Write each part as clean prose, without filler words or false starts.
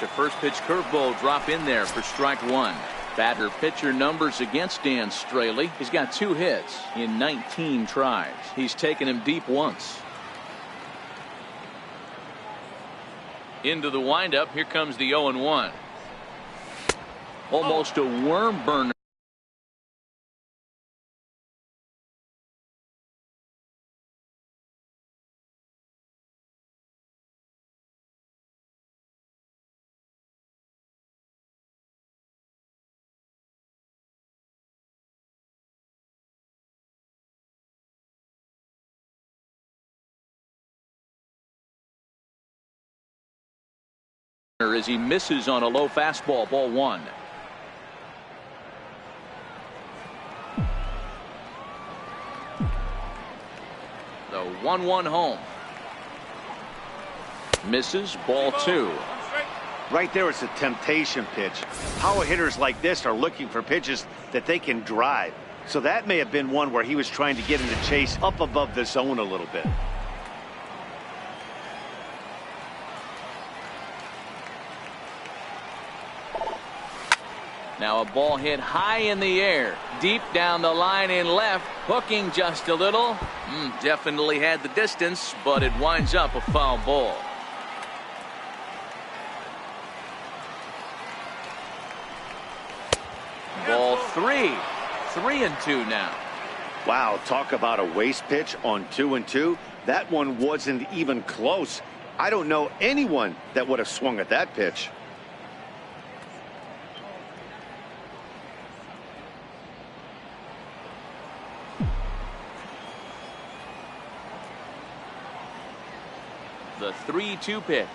A first pitch curveball drop in there for strike one. Batter pitcher numbers against Dan Straley. He's got 2 hits in 19 tries. He's taken him deep once. Into the windup. Here comes the 0-1. Almost a worm burner. As he misses on a low fastball. Ball 1. The 1-1 home. Misses. Ball 2. Right there, it's a temptation pitch. Power hitters like this are looking for pitches that they can drive. So that may have been one where he was trying to get in the chase up above the zone a little bit. Now a ball hit high in the air, deep down the line in left, hooking just a little. Definitely had the distance, but it winds up a foul ball. Ball 3. 3-2 now. Wow, talk about a waste pitch on 2-2. That one wasn't even close. I don't know anyone that would have swung at that pitch. The 3-2 pitch.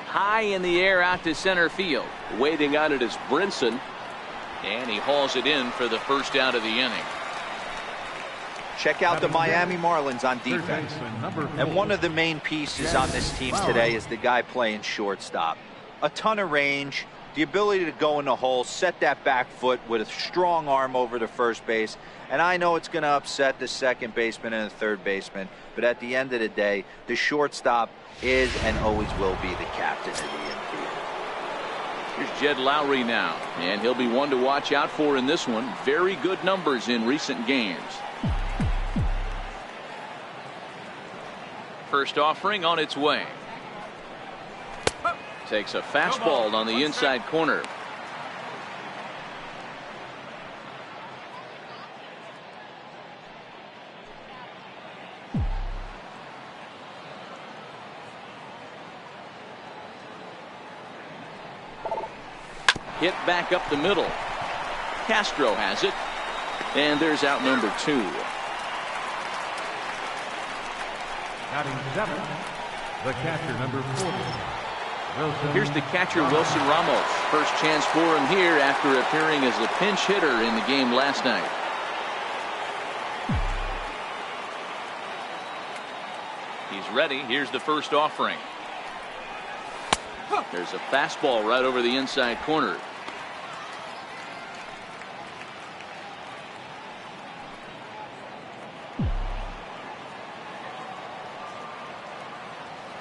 High in the air out to center field. Waiting on it is Brinson. And he hauls it in for the first out of the inning. Check out the Miami Marlins on defense. And one of the main pieces on this team today is the guy playing shortstop. A ton of range, the ability to go in the hole, set that back foot with a strong arm over to first base. And I know it's going to upset the second baseman and the third baseman, but at the end of the day, the shortstop is and always will be the captain of the infield. Here's Jed Lowry now, and he'll be one to watch out for in this one. Very good numbers in recent games. First offering on its way. Takes a fastball on the inside corner. Hit back up the middle. Castro has it. And there's out number 2. Batting 7, the catcher, number 40. Here's the catcher, Wilson Ramos. First chance for him here after appearing as a pinch hitter in the game last night. He's ready. Here's the first offering. There's a fastball right over the inside corner.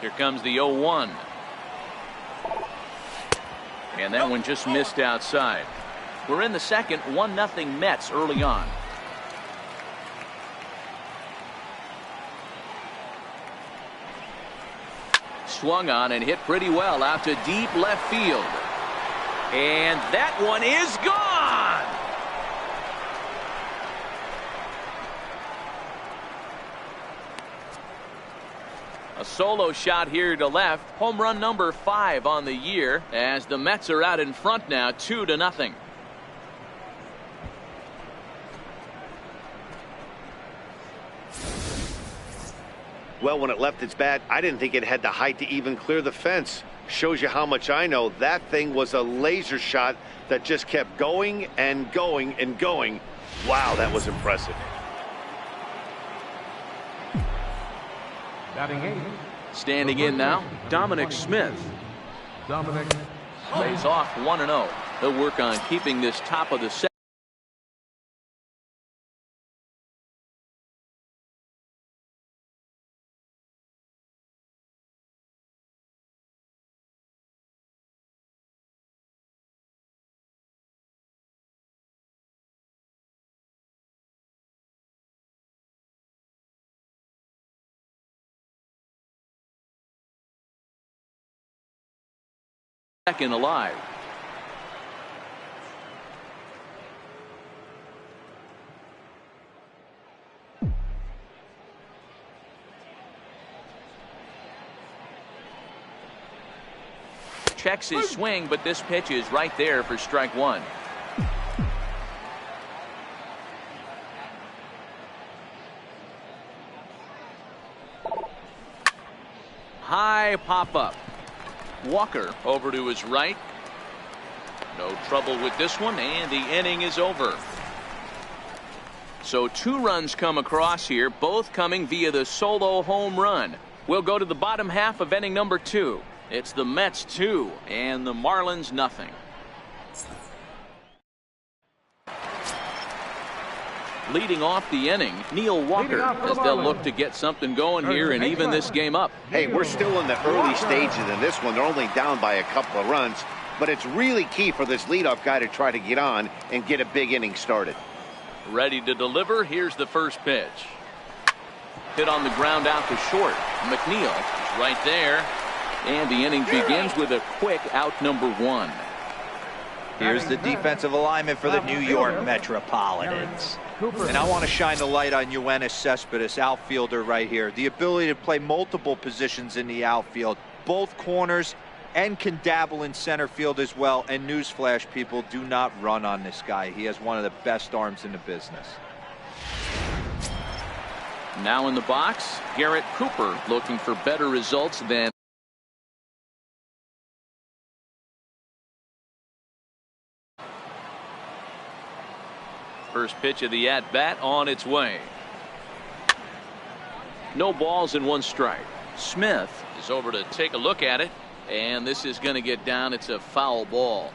Here comes the 0-1. And that one just missed outside. We're in the second. 1-0 Mets early on. Swung on and hit pretty well out to deep left field. And that one is gone. A solo shot here to left. Home run number 5 on the year as the Mets are out in front now 2-0. Well, when it left its bat, I didn't think it had the height to even clear the fence. Shows you how much I know. That thing was a laser shot that just kept going and going and going. Wow, that was impressive. Batting 8. Standing in now, Dominic Smith. Dominic Plays off 1-0. He'll work on keeping this top of the second. second alive. Checks his swing, but this pitch is right there for strike one. High pop up. Walker over to his right. No trouble with this one, and the inning is over. So 2 runs come across here, both coming via the solo home run. We'll go to the bottom half of inning number 2. It's the Mets 2 and the Marlins nothing. Leading off the inning, Neil Walker, as they'll look to get something going here and even this game up. Hey, we're still in the early stages in this one. They're only down by a couple of runs, but it's really key for this leadoff guy to try to get on and get a big inning started. Ready to deliver. Here's the first pitch. Hit on the ground out to short. McNeil is right there. And the inning begins with a quick out number 1. Here's the defensive alignment for the New York Metropolitans. And I want to shine the light on Yoenis Cespedes, outfielder right here. The ability to play multiple positions in the outfield, both corners, and can dabble in center field as well. And newsflash, people, do not run on this guy. He has one of the best arms in the business. Now in the box, Garrett Cooper looking for better results than first pitch of the at-bat on its way. No balls and 1 strike. Smith is over to take a look at it, and this is going to get down. It's a foul ball.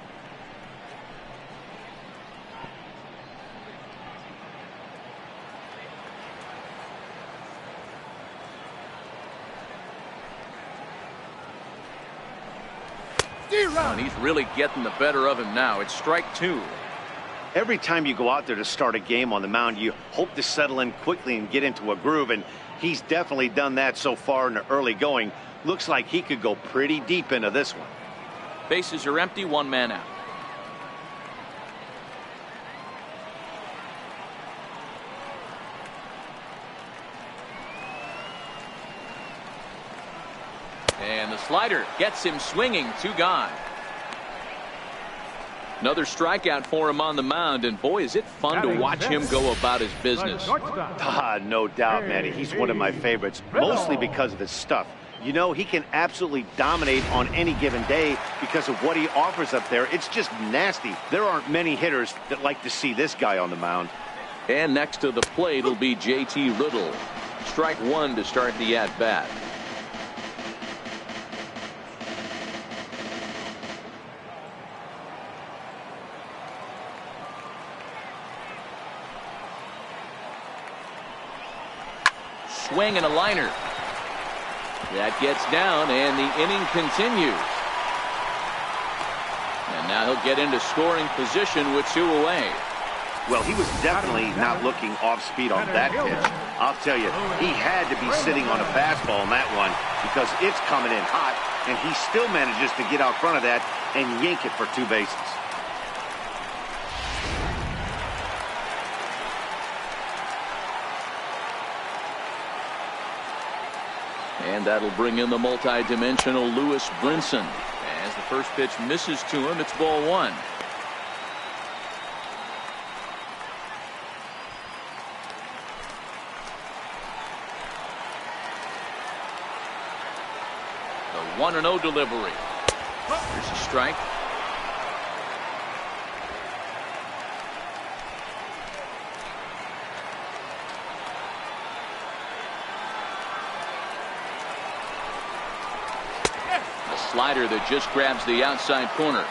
And he's really getting the better of him now. It's strike 2. Every time you go out there to start a game on the mound, you hope to settle in quickly and get into a groove, and he's definitely done that so far in the early going. Looks like he could go pretty deep into this one. Bases are empty, 1 man out. And the slider gets him swinging. 2 gone. Another strikeout for him on the mound, and boy, is it fun to watch him go about his business. No doubt, Manny. He's one of my favorites, mostly because of his stuff. You know, he can absolutely dominate on any given day because of what he offers up there. It's just nasty. There aren't many hitters that like to see this guy on the mound. And next to the plate will be J.T. Riddle. Strike 1 to start the at-bat. Swing and a liner. That gets down, and the inning continues. And now he'll get into scoring position with 2 away. Well, he was definitely not looking off speed on that pitch. I'll tell you, he had to be sitting on a fastball on that one because it's coming in hot, and he still manages to get out front of that and yank it for 2 bases. And that'll bring in the multi-dimensional Lewis Brinson. As the first pitch misses to him, it's ball 1. The 1-0 delivery. Here's a strike. Slider that just grabs the outside corner.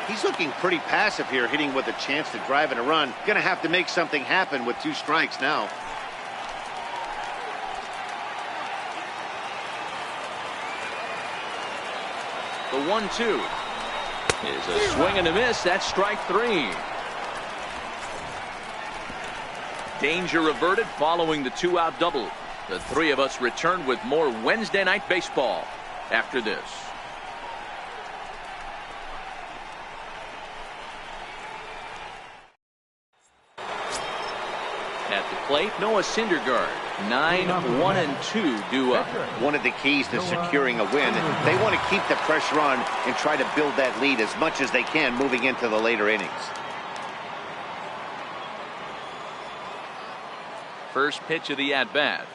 He's looking pretty passive here, hitting with a chance to drive in a run. Gonna have to make something happen with 2 strikes now. The 1-2 is a swing and a miss. That's strike 3. Danger averted following the 2-out double. The 3 of us return with more Wednesday Night Baseball after this. At the plate, Noah Syndergaard. 9-1-2 due up. One of the keys to securing a win, they want to keep the pressure on and try to build that lead as much as they can moving into the later innings. First pitch of the at-bat.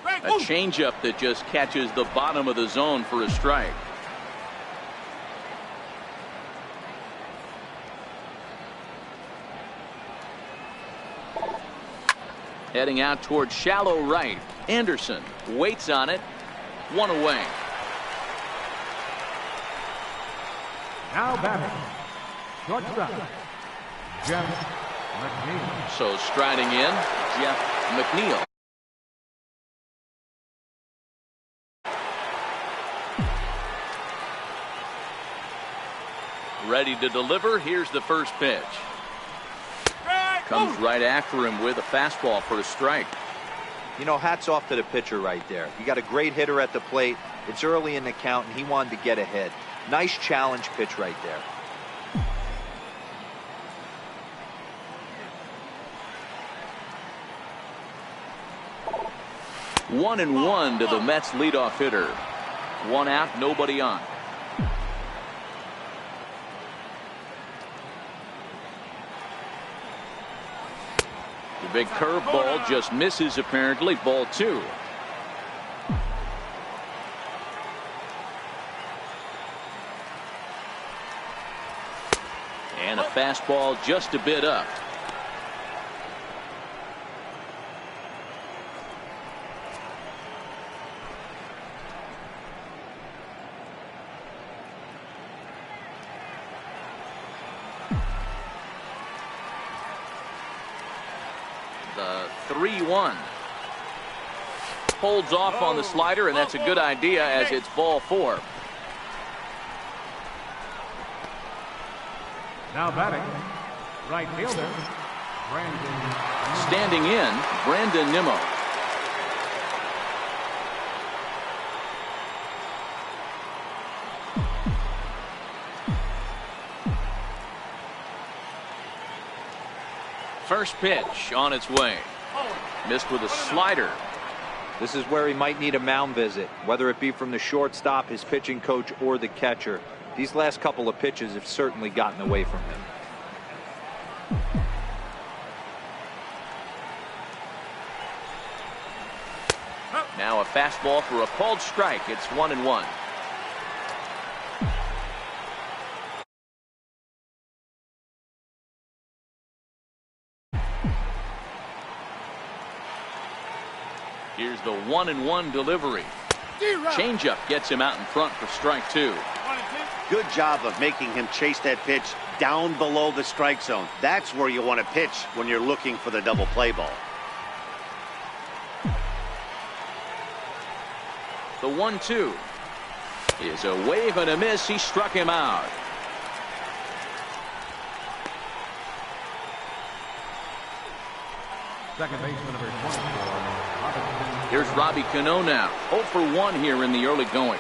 A changeup that just catches the bottom of the zone for a strike. Heading out towards shallow right. Anderson waits on it. One away. Now batting, shortstop, Jeff McNeil. So striding in, Jeff McNeil. Ready to deliver. Here's the first pitch. Comes right after him with a fastball for a strike. You know, hats off to the pitcher right there. You got a great hitter at the plate. It's early in the count, and he wanted to get ahead. Nice challenge pitch right there. 1-1 to the Mets leadoff hitter. One out, nobody on. The big curveball just misses, apparently. Ball 2. And a fastball just a bit up. The 3-1. Holds off on the slider, and that's a good idea as it's ball 4. Now batting, right fielder, Brandon. Standing in, Brandon Nimmo. First pitch on its way. Missed with a slider. This is where he might need a mound visit, whether it be from the shortstop, his pitching coach, or the catcher. These last couple of pitches have certainly gotten away from him. Now a fastball for a called strike. It's 1-1. Here's the 1-1 delivery. Changeup gets him out in front for strike 2. Good job of making him chase that pitch down below the strike zone. That's where you want to pitch when you're looking for the double play ball. The 1-2 is a wave and a miss. He struck him out. Second baseman number 24. Here's Robbie Cano now. 0 for 1 here in the early going.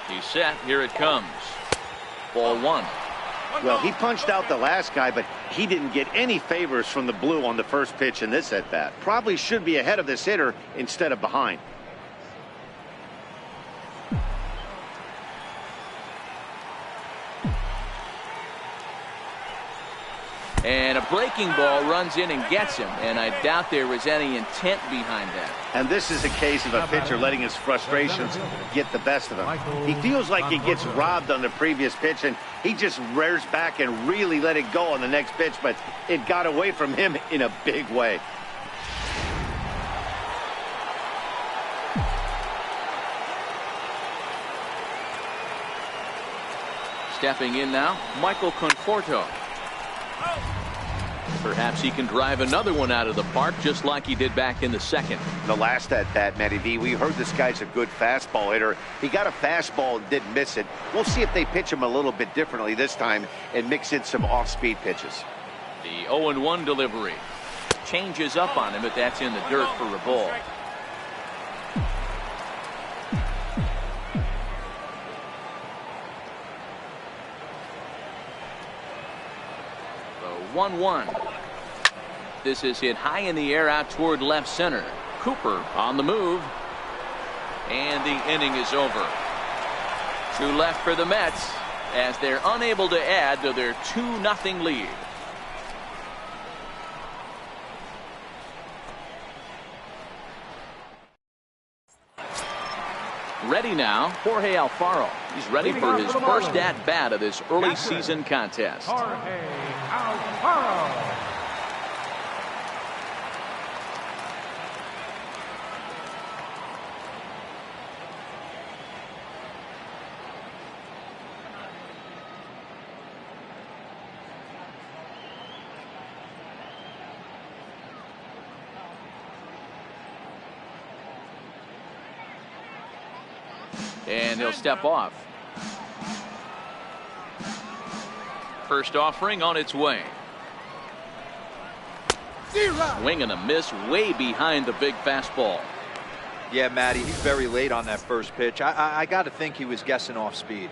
He's set. Here it comes. Ball 1. Well, he punched out the last guy, but he didn't get any favors from the blue on the first pitch in this at bat. Probably should be ahead of this hitter instead of behind. And a breaking ball runs in and gets him, and I doubt there was any intent behind that. And this is a case of a pitcher letting his frustrations get the best of him. He feels like he gets robbed on the previous pitch, and he just rears back and really let it go on the next pitch, but it got away from him in a big way. Stepping in now, Michael Conforto. Perhaps he can drive another one out of the park just like he did back in the second. The last at bat, Matty V, we heard this guy's a good fastball hitter. He got a fastball and didn't miss it. We'll see if they pitch him a little bit differently this time and mix in some off-speed pitches. The 0-1 delivery. changes up on him, but that's in the dirt for a ball. The 1-1. This is hit high in the air out toward left center. Cooper on the move. And the inning is over. 2 left for the Mets as they're unable to add to their 2-0 lead. Ready now, Jorge Alfaro. He's ready for his first at-bat of this early season contest. Jorge Alfaro. And he'll step off. First offering on its way. Swing and a miss way behind the big fastball. Yeah, Matty, he's very late on that first pitch. I got to think he was guessing off speed.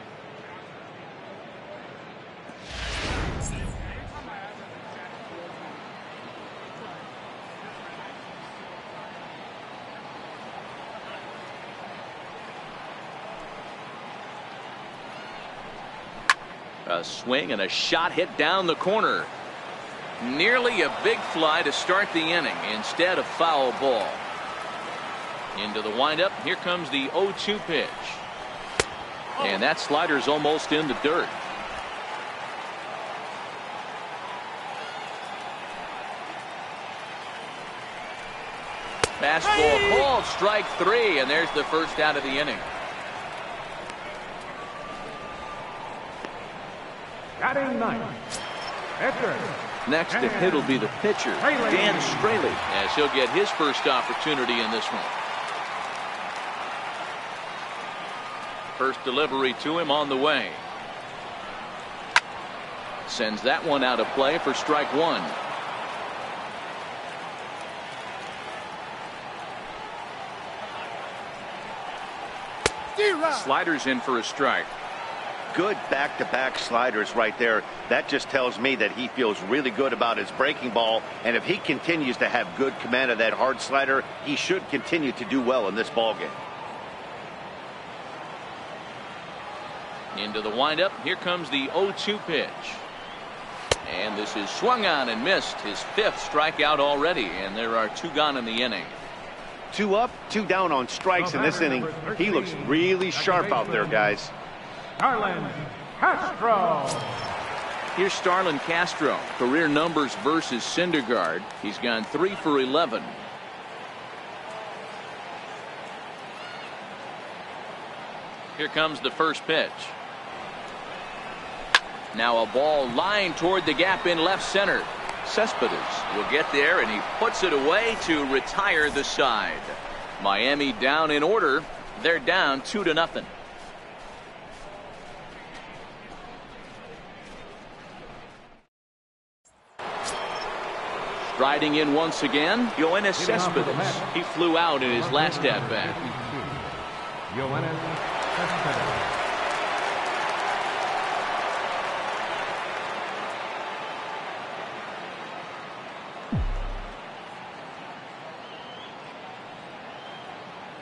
A swing and a shot hit down the corner. Nearly a big fly to start the inning instead of foul ball. Into the windup. Here comes the 0-2 pitch. And that slider's almost in the dirt. Fastball called, strike 3, and there's the first out of the inning. Batting ninth, pitcher. Next to hit will be the pitcher, Dan Straley, as he'll get his first opportunity in this one. First delivery to him on the way. Sends that one out of play for strike 1. Sliders in for a strike. Good back-to-back sliders right there. That just tells me that he feels really good about his breaking ball, and if he continues to have good command of that hard slider, he should continue to do well in this ballgame. Into the windup. Here comes the 0-2 pitch. And this is swung on and missed. His 5th strikeout already, and there are 2 gone in the inning. 2 up, 2 down on strikes in this inning. He looks really sharp out there, guys. Starlin Castro. Here's Starlin Castro. Career numbers versus Syndergaard. He's gone 3 for 11. Here comes the first pitch. Now a ball lined toward the gap in left center. Cespedes will get there, and he puts it away to retire the side. Miami down in order. They're down 2-0. Riding in once again, Yoenis Cespedes. He flew out in his last at-bat. Yoenis Cespedes.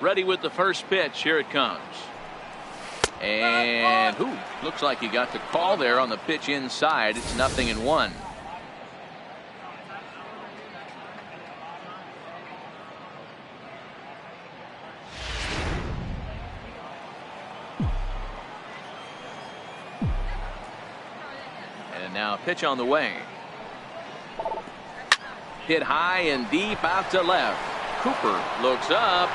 Ready with the first pitch. Here it comes. And looks like he got the call there on the pitch inside. It's 0-1. And now a pitch on the way. Hit high and deep out to left. Cooper looks up.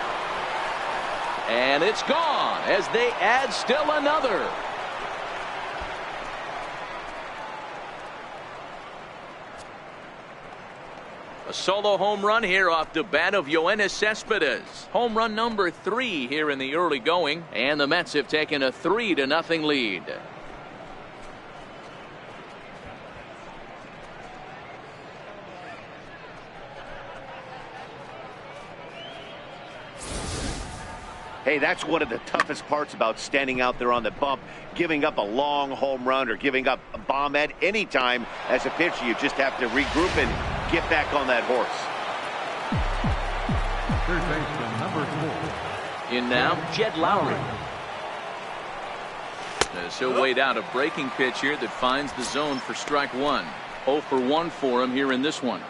And it's gone as they add still another. A solo home run here off the bat of Yoenis Cespedes. Home run number 3 here in the early going. And the Mets have taken a 3-0 lead. Hey, that's one of the toughest parts about standing out there on the bump. Giving up a long home run or giving up a bomb at any time as a pitcher. You just have to regroup and get back on that horse. Third baseman, number 4. In now, Jed Lowry. As he'll wait out a breaking pitch here that finds the zone for strike one. 0 for 1 for him here in this one.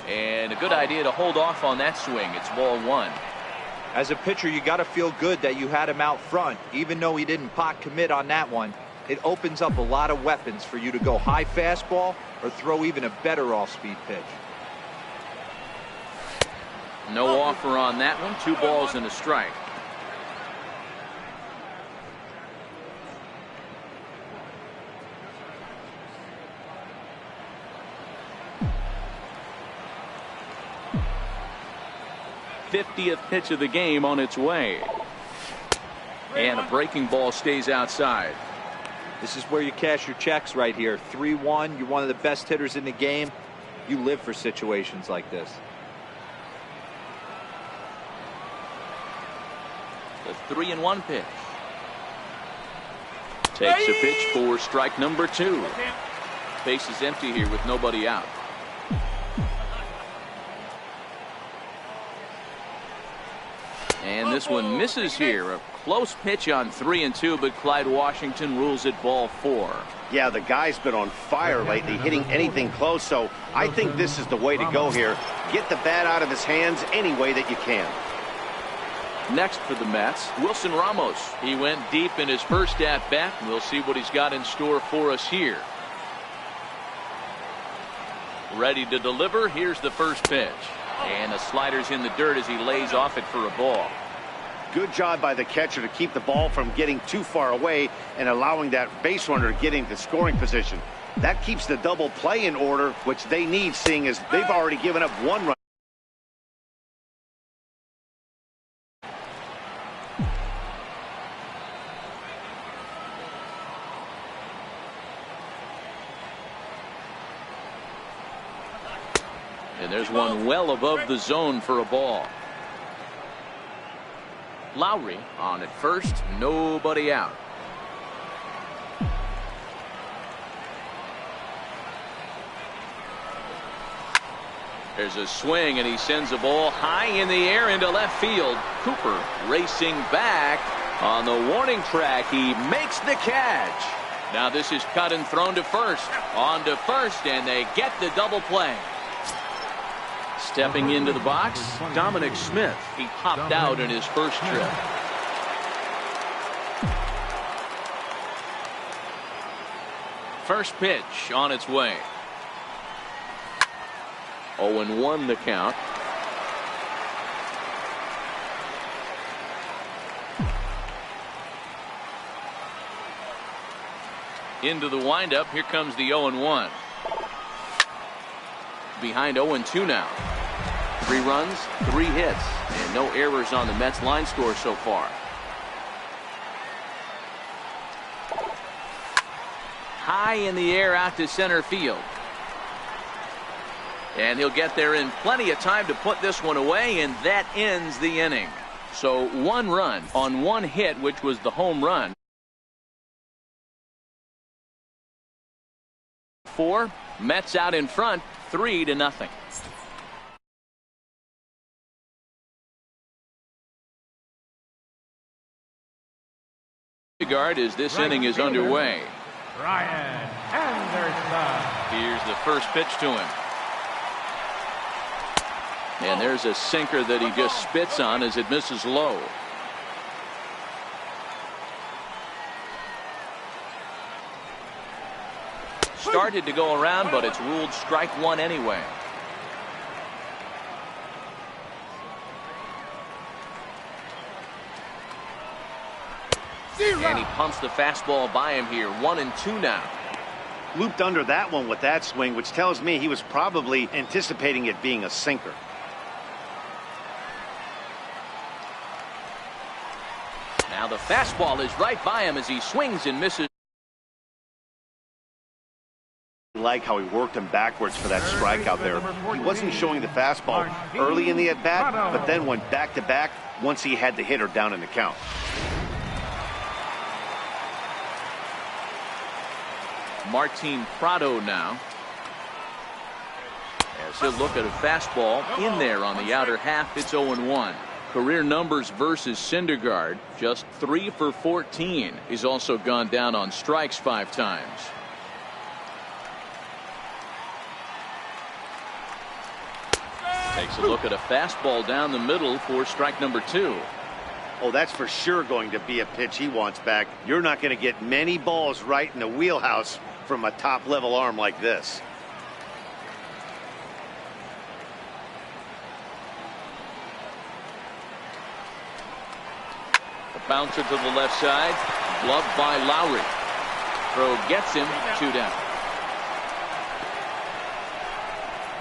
And a good idea to hold off on that swing. It's ball 1. As a pitcher, you got to feel good that you had him out front, even though he didn't pot commit on that one. It opens up a lot of weapons for you to go high fastball or throw even a better off-speed pitch. No offer on that one. 2 balls and a strike. '50th pitch of the game on its way. And a breaking ball stays outside. This is where you cash your checks right here. 3-1. You're one of the best hitters in the game. You live for situations like this. The 3-1 pitch. Takes a pitch for strike number 2. Base is empty here with nobody out. And this one misses here. A close pitch on 3-2, but Clyde Washington rules it ball 4. Yeah, the guy's been on fire lately, hitting anything close, so I think this is the way to go here. Get the bat out of his hands any way that you can. Next for the Mets, Wilson Ramos. He went deep in his first at-bat. We'll see what he's got in store for us here. Ready to deliver. Here's the first pitch. And the slider's in the dirt as he lays off it for a ball. Good job by the catcher to keep the ball from getting too far away and allowing that base runner to get into scoring position. That keeps the double play in order, which they need, seeing as they've already given up 1 run. And there's one well above the zone for a ball. Lowry on at first, nobody out. There's a swing and he sends a ball high in the air into left field. Cooper racing back on the warning track. He makes the catch. Now this is cut and thrown to first. On to first, and they get the double play. Stepping into the box, Dominic Smith. He popped out in his first trip. First pitch on its way. 0-1 the count. Into the windup. Here comes the 0-1. Behind 0-2 now. 3 runs, 3 hits, and no errors on the Mets line score so far. High in the air out to center field. And he'll get there in plenty of time to put this one away, and that ends the inning. So 1 run on 1 hit, which was the home run. 4, Mets out in front, 3-0. Guard as this inning is underway. Ryan Anderson. Here's the first pitch to him. And there's a sinker that he just spits on as it misses low. Started to go around, but it's ruled strike 1 anyway. And he pumps the fastball by him here. 1-2 now. Looped under that one with that swing, which tells me he was probably anticipating it being a sinker. Now the fastball is right by him as he swings and misses. like how he worked him backwards for that strikeout there. He wasn't showing the fastball early in the at-bat, but then went back-to-back once he had the hitter down in the count. Martin Prado now. As he'll look at a fastball in there on the outer half, it's 0-1. Career numbers versus Syndergaard, just 3 for 14. He's also gone down on strikes 5 times. Takes a look at a fastball down the middle for strike number 2. Oh, that's for sure going to be a pitch he wants back. You're not going to get many balls right in the wheelhouse from a top-level arm like this. Bouncer to the left side, gloved by Lowry. Throw gets him, 2 down.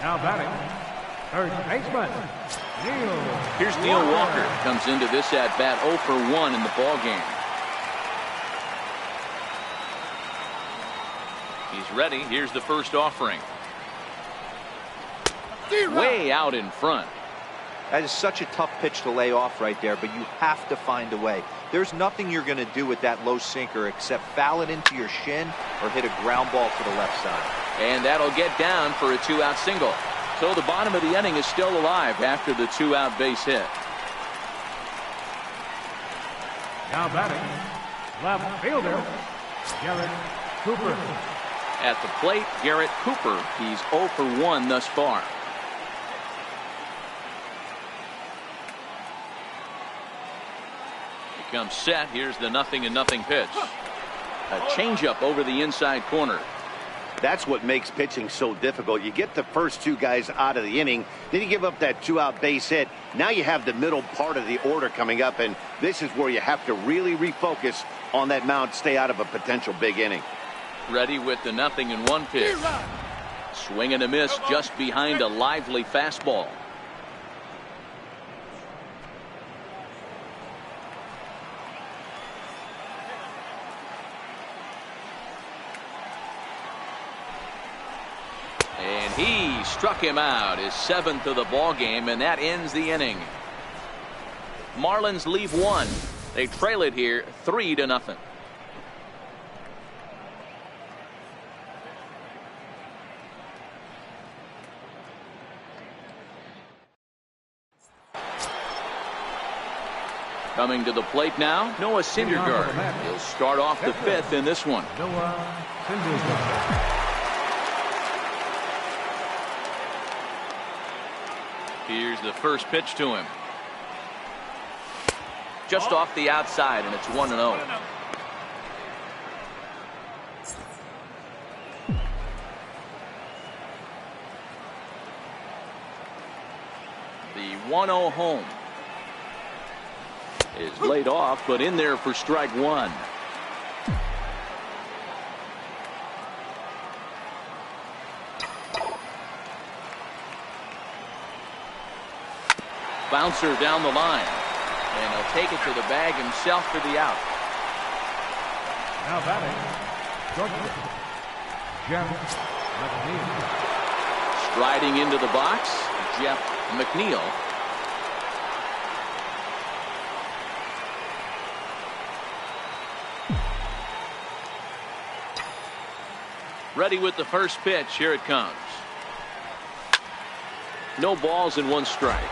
Now batting, third baseman, Neil. Here's Neil Walker. Comes into this at bat 0 for 1 in the ball game. He's ready. Here's the first offering. Way out in front. That is such a tough pitch to lay off right there, but you have to find a way. There's nothing you're going to do with that low sinker except foul it into your shin or hit a ground ball to the left side. And that'll get down for a 2-out single. So the bottom of the inning is still alive after the 2-out base hit. Now batting, left fielder, Garrett Cooper. At the plate, Garrett Cooper. He's 0 for 1 thus far. Comes set. Here's the 0-0 pitch. A changeup over the inside corner. That's what makes pitching so difficult. You get the first 2 guys out of the inning, then you give up that 2-out base hit. Now you have the middle part of the order coming up, and this is where you have to really refocus on that mound, stay out of a potential big inning. Ready with the 0-1 pitch. Swing and a miss just behind a lively fastball. And he struck him out, his 7th of the ball game, and that ends the inning. Marlins leave 1. They trail it here 3-0. Coming to the plate now, Noah Syndergaard. He'll start off the 5th in this one. Noah Syndergaard. Here's the first pitch to him. Just off the outside, and it's 1-0. The 1-0 home is laid off, but in there for strike 1. Bouncer down the line, and he'll take it to the bag himself for the out. Now batting, Georgia, Jeff McNeil. Striding into the box, Jeff McNeil. Ready with the first pitch. Here it comes. No balls and 1 strike.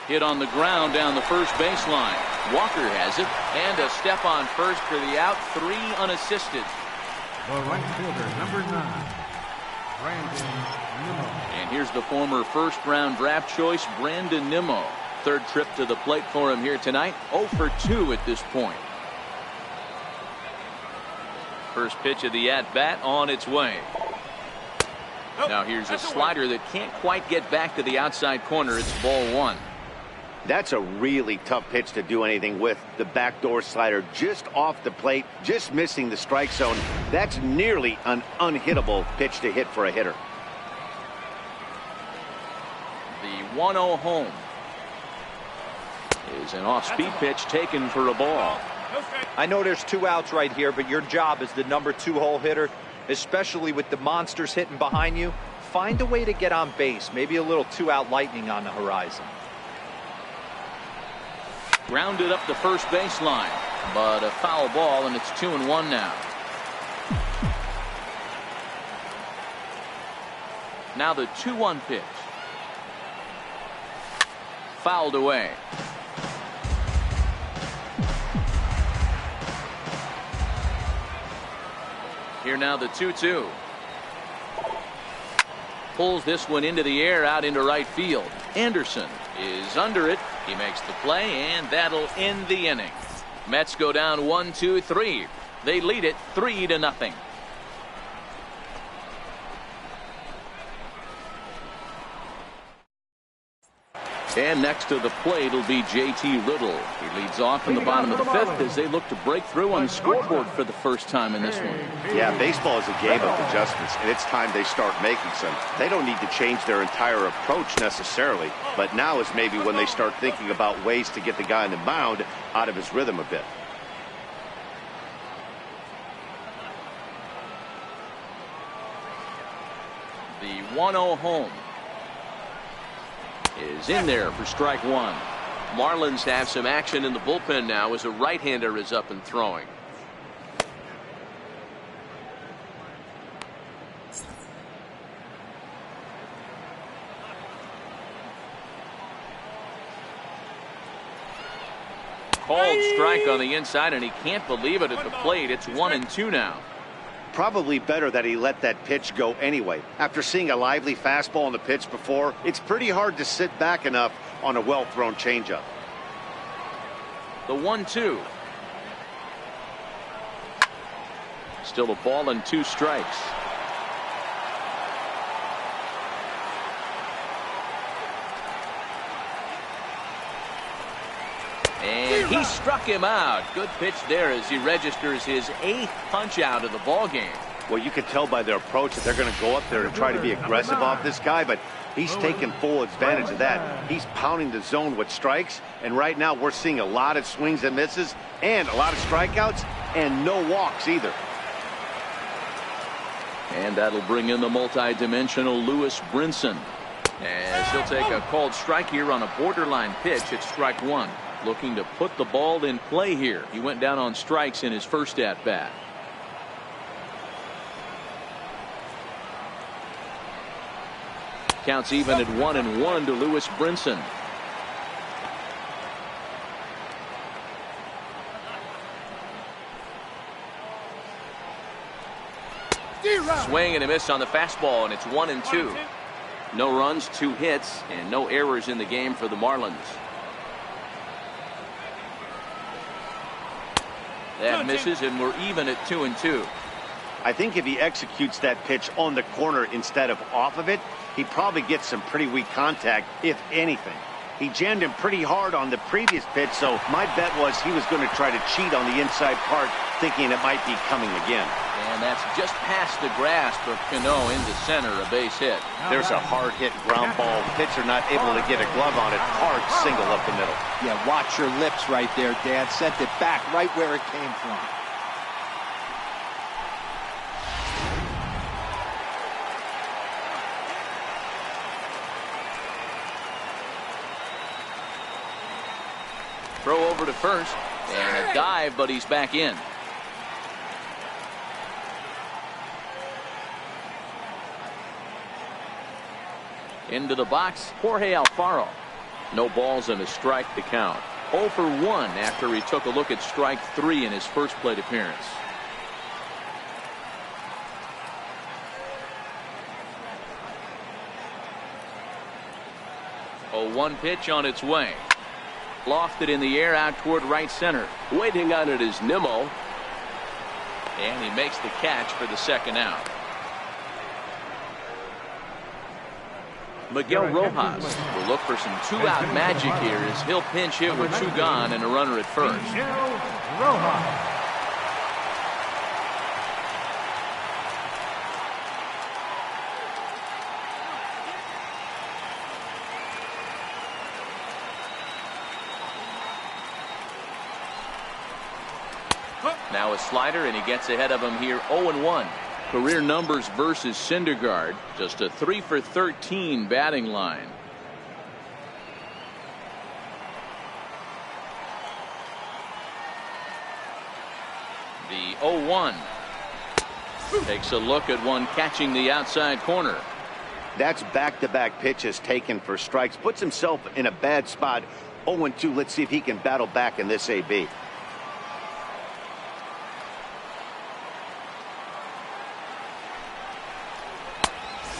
Hit on the ground down the first baseline. Walker has it, and a step on first for the out. 3 unassisted. The right fielder, number 9, Brandon Nimmo. And here's the former first-round draft choice, Brandon Nimmo. 3rd trip to the plate for him here tonight. 0 for 2 at this point. First pitch of the at-bat on its way. Now here's a slider that can't quite get back to the outside corner. It's ball 1. That's a really tough pitch to do anything with. The backdoor slider just off the plate, just missing the strike zone. That's nearly an unhittable pitch to hit for a hitter. The 1-0 home. is an off-speed pitch taken for a ball. I know there's 2 outs right here, but your job as the number 2 hole hitter, especially with the monsters hitting behind you, find a way to get on base. Maybe a little 2-out lightning on the horizon. Grounded up the first baseline, but a foul ball, and it's 2-1 now. Now the 2-1 pitch. Fouled away. Here now the 2-2. Pulls this one into the air out into right field. Anderson is under it. He makes the play, and that'll end the inning. Mets go down 1-2-3. They lead it 3-0. And next to the plate will be J.T. Riddle. He leads off in the bottom of the 5th as they look to break through on the scoreboard for the first time in this one. Yeah, baseball is a game of adjustments, and it's time they start making some. They don't need to change their entire approach necessarily, but now is maybe when they start thinking about ways to get the guy on the mound out of his rhythm a bit. The 1-0 home is in there for strike 1. Marlins have some action in the bullpen now as a right-hander is up and throwing. Called strike on the inside, and he can't believe it at the plate. It's 1-2 now. Probably better that he let that pitch go anyway. After seeing a lively fastball on the pitch before, it's pretty hard to sit back enough on a well-thrown changeup. The 1-2. Still a ball and 2 strikes. And he struck him out. Good pitch there as he registers his 8th punch out of the ball game. Well, you can tell by their approach that they're going to go up there and try to be aggressive off this guy, but he's taking full advantage of that. He's pounding the zone with strikes, and right now we're seeing a lot of swings and misses and a lot of strikeouts and no walks either. And that'll bring in the multi-dimensional Lewis Brinson, as he'll take a called strike here on a borderline pitch at strike 1. Looking to put the ball in play here. He went down on strikes in his first at-bat. Counts even at 1-1 to Lewis Brinson. Swing and a miss on the fastball, and it's 1-2. No runs, 2 hits, and no errors in the game for the Marlins. That misses, and we're even at 2-2. I think if he executes that pitch on the corner instead of off of it, he probably gets some pretty weak contact, if anything. He jammed him pretty hard on the previous pitch, so my bet was he was going to try to cheat on the inside part, thinking it might be coming again. And that's just past the grasp of Cano into center, a base hit. There's a hard hit ground ball. Pitcher not able to get a glove on it. Hard single up the middle. Yeah, watch your lips right there, Dan. Sent it back right where it came from. Throw over to first, and a dive, but he's back in. Into the box, Jorge Alfaro. No balls and a strike to count. 0 for 1 after he took a look at strike 3 in his first plate appearance. A 1 pitch on its way. Lofted in the air out toward right center. Waiting on it is Nimmo. And he makes the catch for the second out. Miguel Rojas will look for some 2-out magic here as he'll pinch hit with 2 gone and a runner at first. Miguel Rojas. Now a slider, and he gets ahead of him here 0-1. Career numbers versus Syndergaard. Just a 3 for 13 batting line. The 0-1. Takes a look at one catching the outside corner. That's back-to-back pitches taken for strikes. Puts himself in a bad spot. 0-2. Let's see if he can battle back in this AB.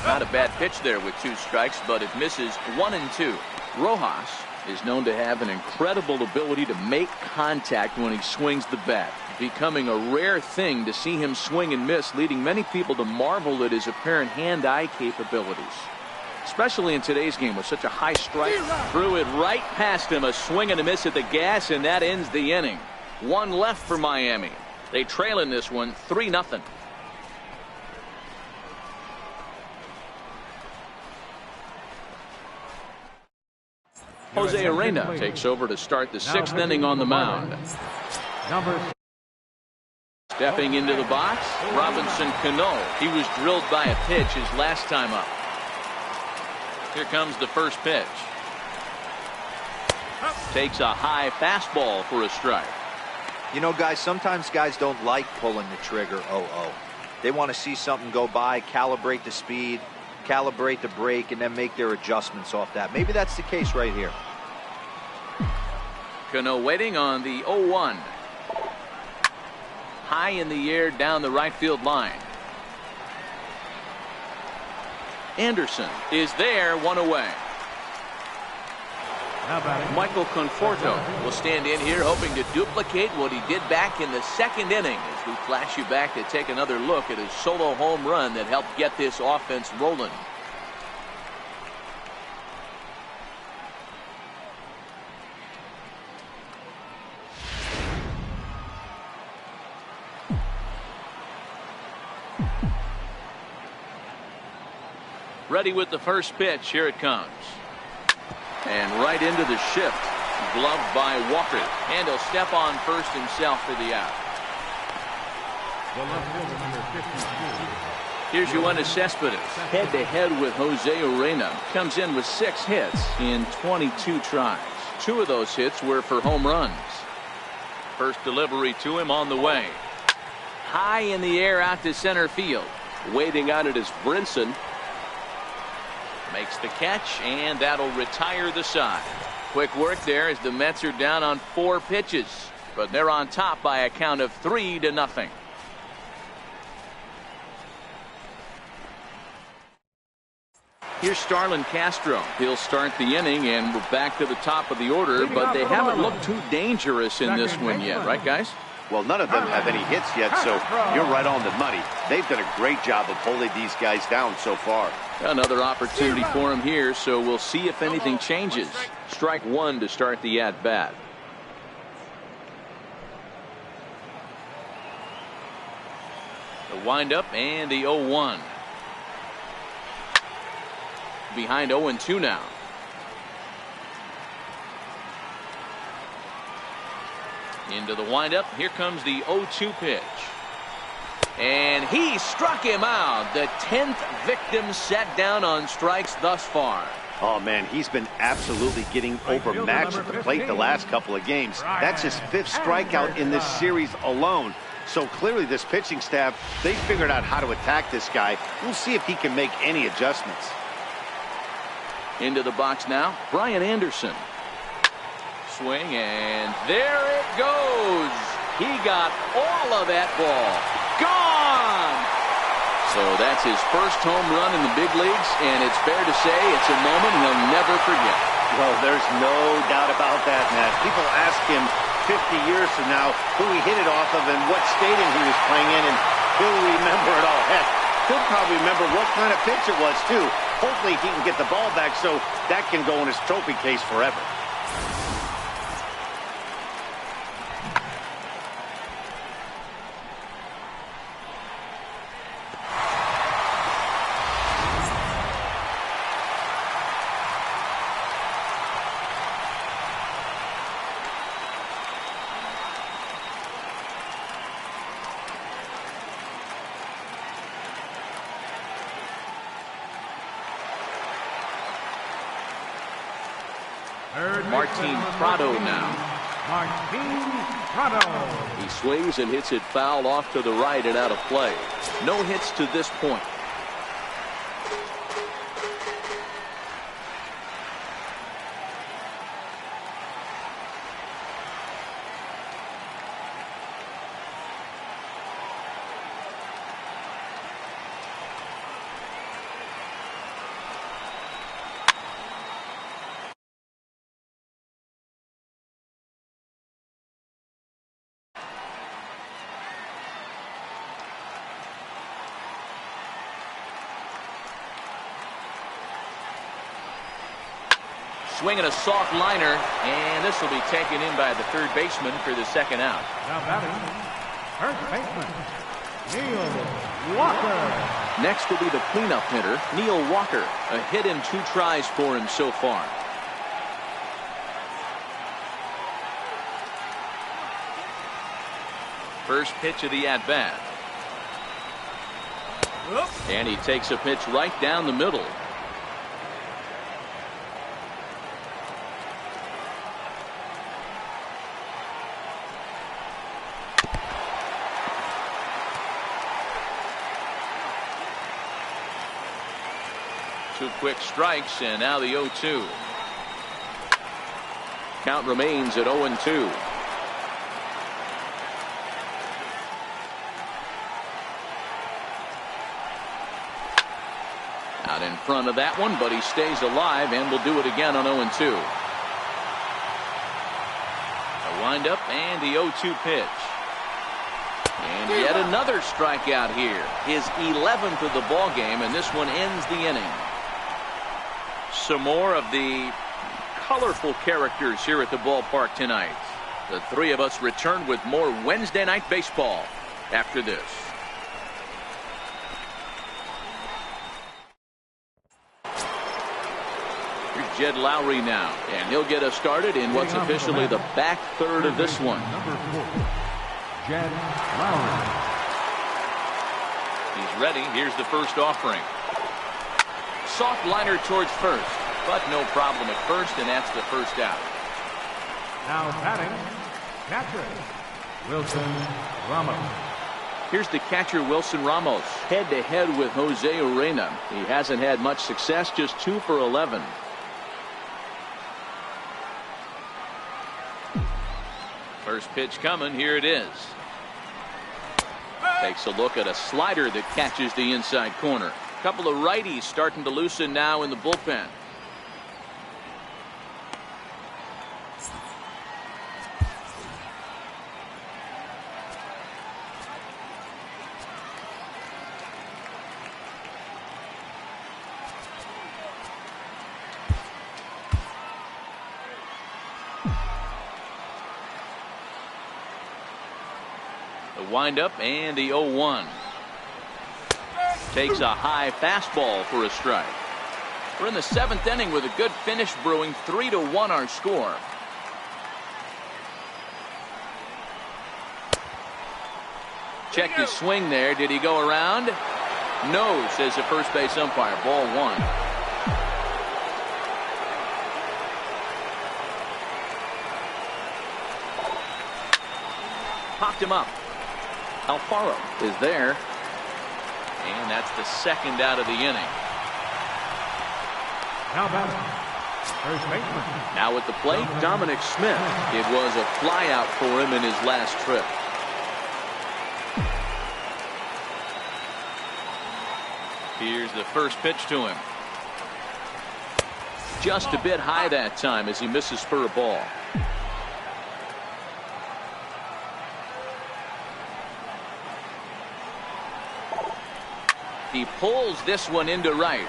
Not a bad pitch there with 2 strikes, but it misses 1-2. Rojas is known to have an incredible ability to make contact when he swings the bat, becoming a rare thing to see him swing and miss, leading many people to marvel at his apparent hand-eye capabilities. Especially in today's game with such a high strike. Threw it right past him, a swing and a miss at the gas, and that ends the inning. 1 left for Miami. They trail in this one 3-0. Jose Urena takes over to start the 6th inning on the mound. Stepping into the box, Robinson Cano. He was drilled by a pitch his last time up. Here comes the first pitch. Takes a high fastball for a strike. You know, guys, sometimes guys don't like pulling the trigger 0-0. They want to see something go by, calibrate the speed, calibrate the brake, and then make their adjustments off that. Maybe that's the case right here. Cano waiting on the 0-1. High in the air down the right field line. Anderson is there, 1 away. Michael Conforto will stand in here hoping to duplicate what he did back in the 2nd inning as we flash you back to take another look at his solo home run that helped get this offense rolling. Ready with the first pitch. Here it comes. And right into the shift. Gloved by Walker. And he'll step on first himself for the out. Here's Yoenis Cespedes. Head-to-head with Jose Urena. Comes in with 6 hits in 22 tries. 2 of those hits were for home runs. First delivery to him on the way. High in the air out to center field. Waiting on it is Brinson. Makes the catch, and that'll retire the side. Quick work there as the Mets are down on 4 pitches, but they're on top by a count of 3-0. Here's Starlin Castro. He'll start the inning, and we're back to the top of the order, but they haven't looked too dangerous in this one yet, right, guys? Well, none of them have any hits yet, so you're right on the money. They've done a great job of holding these guys down so far. Another opportunity for him here, so we'll see if anything changes. Strike 1 to start the at-bat. The windup and the 0-1. Behind 0-2 now. Into the windup. Here comes the 0-2 pitch. And he struck him out. The 10th victim set down on strikes thus far. Oh, man, he's been absolutely getting overmatched at the plate the last couple of games. That's his 5th strikeout in this series alone. So clearly this pitching staff, they figured out how to attack this guy. We'll see if he can make any adjustments. Into the box now, Brian Anderson. Swing, and there it goes. He got all of that ball. Gone! So that's his first home run in the big leagues, and it's fair to say it's a moment he'll never forget. Well, there's no doubt about that, Matt. People ask him 50 years from now who he hit it off of and what stadium he was playing in, and he'll remember it all. Heck, he'll probably remember what kind of pitch it was, too. Hopefully he can get the ball back so that can go in his trophy case forever. Martin Prado now. Martin Prado. He swings and hits it foul off to the right and out of play. No hits to this point. Swinging a soft liner, and this will be taken in by the third baseman for the second out. Now batting, first baseman, Neil Walker. Next will be the cleanup hitter, Neil Walker. A hit in 2 tries for him so far. First pitch of the at-bat. And he takes a pitch right down the middle. Two quick strikes, and now the 0-2. Count remains at 0-2. Out in front of that one, but he stays alive and will do it again on 0-2. A windup and the 0-2 pitch. And yet another strikeout here. His 11th of the ball game, and this one ends the inning. Some more of the colorful characters here at the ballpark tonight. The three of us return with more Wednesday night baseball after this. Here's Jed Lowry now, and he'll get us started in what's officially the back third of this one. Number 4, Jed Lowry. He's ready. Here's the first offering. Soft liner towards first, but no problem at first, and that's the first out. Now batting, catcher, Wilson Ramos. Here's the catcher, Wilson Ramos, head-to-head with Jose Urena. He hasn't had much success, just 2 for 11. First pitch coming. Here it is. Takes a look at a slider that catches the inside corner. Couple of righties starting to loosen now in the bullpen. The windup and the 0-1. Takes a high fastball for a strike. We're in the 7th inning with a good finish brewing. 3-1 our score. Check his swing there. Did he go around? No, says the first base umpire. Ball 1. Popped him up. Alfaro is there. And that's the second out of the inning. Now batting, first baseman. Now at the plate, Dominic Smith. It was a flyout for him in his last trip. Here's the first pitch to him. Just a bit high that time as he misses for a ball. He pulls this one into right.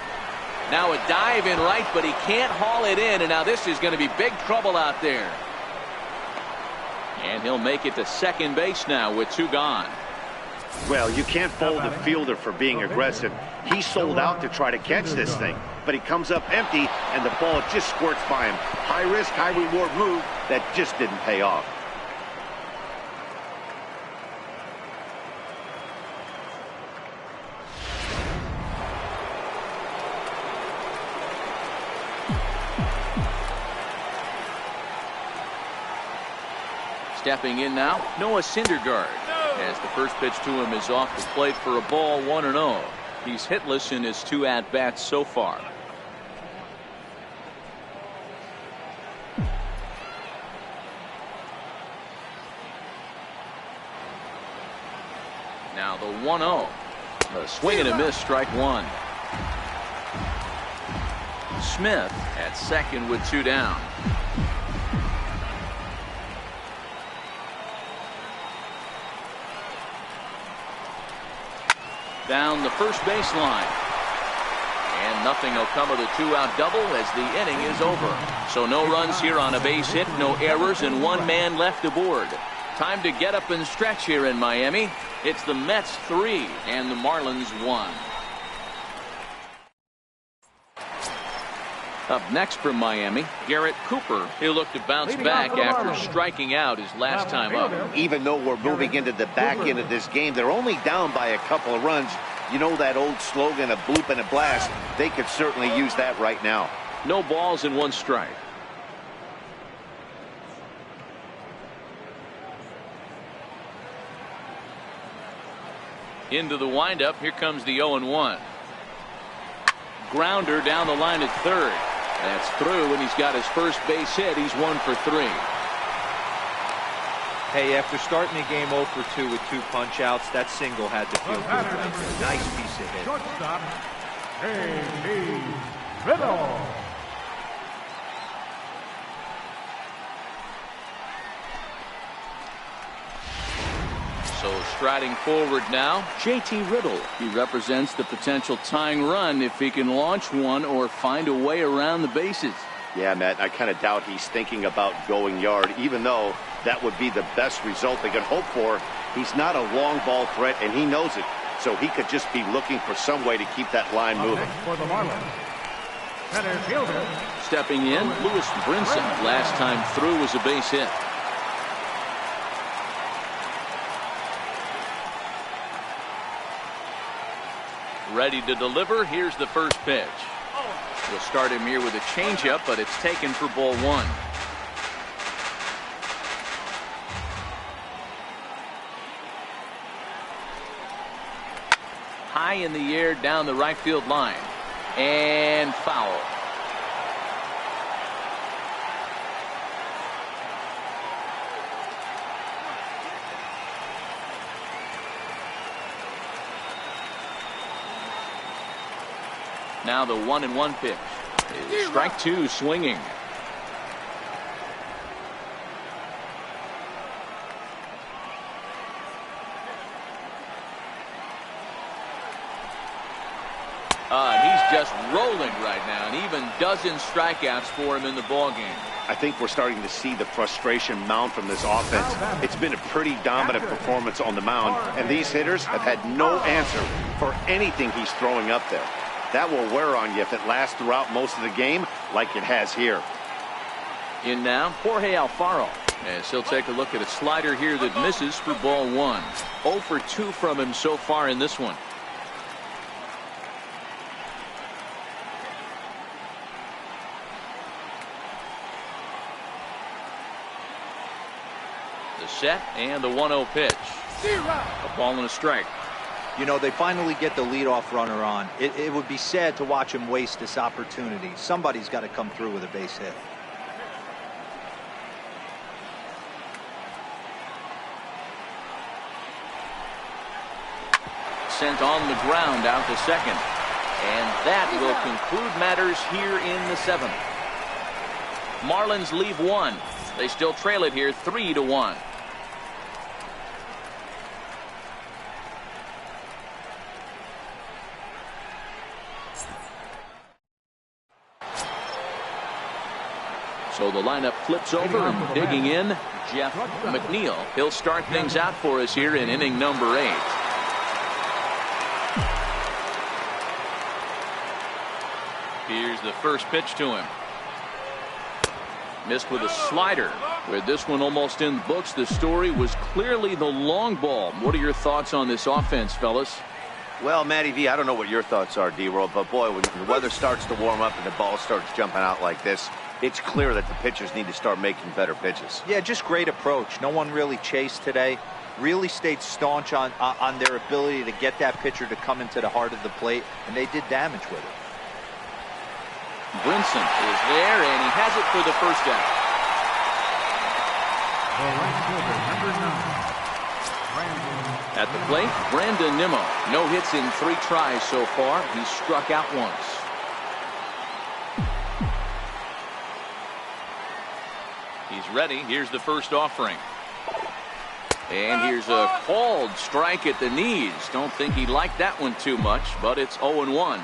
Now a dive in right, but he can't haul it in, and now this is going to be big trouble out there. And he'll make it to second base now with 2 gone. Well, you can't fault the fielder for being aggressive. He sold out to try to catch this thing, but he comes up empty, and the ball just squirts by him. High risk, high reward move that just didn't pay off. Stepping in now, Noah Syndergaard. As the first pitch to him is off the plate for a ball, 1-0. He's hitless in his 2 at-bats so far. Now the 1-0. A swing and a miss, strike 1. Smith at second with 2 down. Down the first baseline. And nothing will come of the 2-out double as the inning is over. So no runs here on a base hit, no errors, and 1 man left aboard. Time to get up and stretch here in Miami. It's the Mets 3 and the Marlins 1. Up next from Miami, Garrett Cooper. He'll look to bounce back after striking out his last time up. Even though we're moving into the back end of this game, they're only down by a couple of runs. You know that old slogan, a bloop and a blast. They could certainly use that right now. No balls and 1 strike. Into the windup. Here comes the 0-1. Grounder down the line at third. That's through, and he's got his first base hit. He's 1 for 3. Hey, after starting the game 0 for 2 with 2 punch-outs, that single had to feel good. Nice piece of hit. Shortstop, J.T. Riddle. So striding forward now, J.T. Riddle. He represents the potential tying run if he can launch one or find a way around the bases. Yeah, Matt, I kind of doubt he's thinking about going yard, even though that would be the best result they could hope for. He's not a long ball threat, and he knows it. So he could just be looking for some way to keep that line moving. For the Marlins, center fielder. Stepping in, Lewis Brinson. Last time through was a base hit. Ready to deliver. Here's the first pitch. We'll start him here with a changeup, but it's taken for ball 1. High in the air down the right field line. And foul. Now the 1-1 pitch. Strike 2 swinging. He's just rolling right now, and even dozen strikeouts for him in the ballgame. I think we're starting to see the frustration mount from this offense. It's been a pretty dominant performance on the mound, and these hitters have had no answer for anything he's throwing up there. That will wear on you if it lasts throughout most of the game like it has here. In now, Jorge Alfaro. As he'll take a look at a slider here that misses for ball 1. 0 for 2 from him so far in this one. The set and the 1-0 pitch. A ball and a strike. You know, they finally get the leadoff runner on. It would be sad to watch him waste this opportunity. Somebody's got to come through with a base hit. Sent on the ground out to second. And that will conclude matters here in the 7th. Marlins leave 1. They still trail it here 3-1. So the lineup flips over, and digging in, Jeff McNeil. He'll start things out for us here in inning number 8. Here's the first pitch to him. Missed with a slider. With this one almost in the books, the story was clearly the long ball. What are your thoughts on this offense, fellas? Well, Matty V, I don't know what your thoughts are, D-Roll, but boy, when the weather starts to warm up and the ball starts jumping out like this, It's clear that the pitchers need to start making better pitches. Yeah, just great approach. No one really chased today. Really stayed staunch on their ability to get that pitcher to come into the heart of the plate, and they did damage with it. Brinson is there, and he has it for the first out. The right fielder, number 9, Brandon. At the plate, Brandon Nimmo. No hits in 3 tries so far. He's struck out once. He's ready. Here's the first offering. And here's a called strike at the knees. Don't think he liked that one too much, but it's 0-1.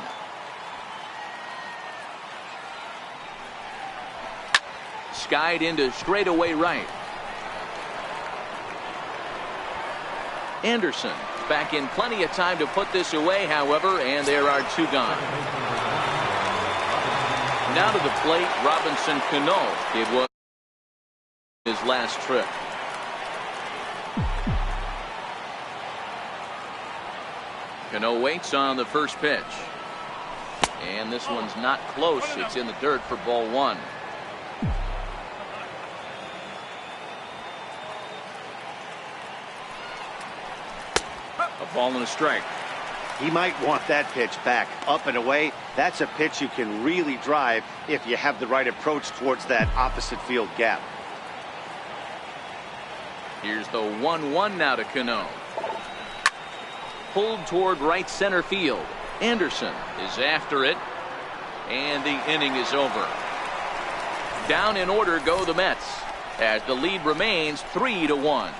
Skied into straightaway right. Anderson back in plenty of time to put this away, however, and there are 2 gone. Now to the plate, Robinson Cano. It was his last trip. Cano waits on the first pitch. And this one's not close. It's in the dirt for ball 1. A ball and a strike. He might want that pitch back, up and away. That's a pitch you can really drive if you have the right approach towards that opposite field gap. Here's the 1-1 now to Cano. Pulled toward right center field. Anderson is after it, and the inning is over. Down in order go the Mets, as the lead remains 3-1.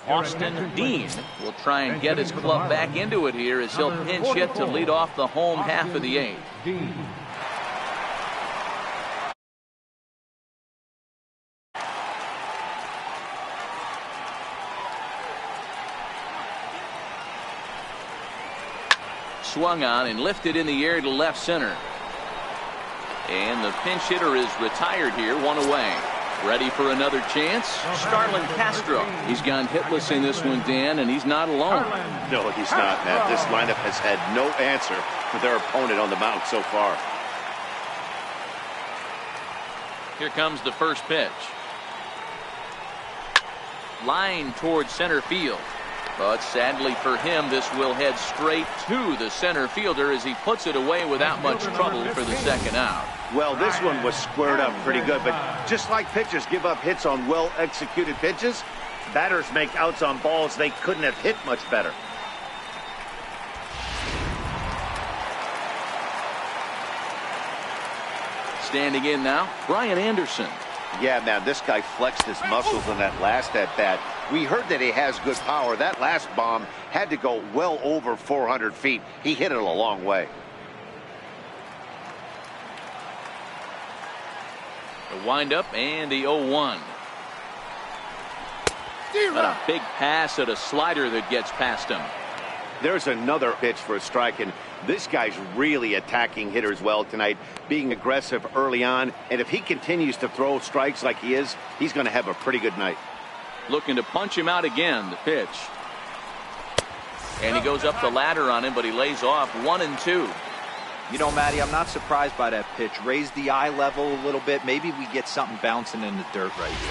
Austin Dean will try and get his club back into it here as he'll pinch hit to lead off the home half of the 8th. Dean. Swung on and lifted in the air to left center. And the pinch hitter is retired here, 1 away. Ready for another chance? Starlin Castro. He's gone hitless in this one, Dan, and he's not alone. No, he's not, Matt. This lineup has had no answer for their opponent on the mound so far. Here comes the first pitch. Line towards center field. But sadly for him, this will head straight to the center fielder as he puts it away without much trouble for the second out. Well, this one was squared up pretty good, but just like pitchers give up hits on well-executed pitches, batters make outs on balls they couldn't have hit much better. Standing in now, Brian Anderson. Yeah, man, this guy flexed his muscles on that last at-bat. We heard that he has good power. That last bomb had to go well over 400 feet. He hit it a long way. The windup and the 0-1. And a big pass at a slider that gets past him. There's another pitch for a strike, and this guy's really attacking hitters well tonight, being aggressive early on. And if he continues to throw strikes like he is, he's going to have a pretty good night. Looking to punch him out again, the pitch. And he goes up the ladder on him, but he lays off 1-2. You know, Matty, I'm not surprised by that pitch. Raise the eye level a little bit. Maybe we get something bouncing in the dirt right here.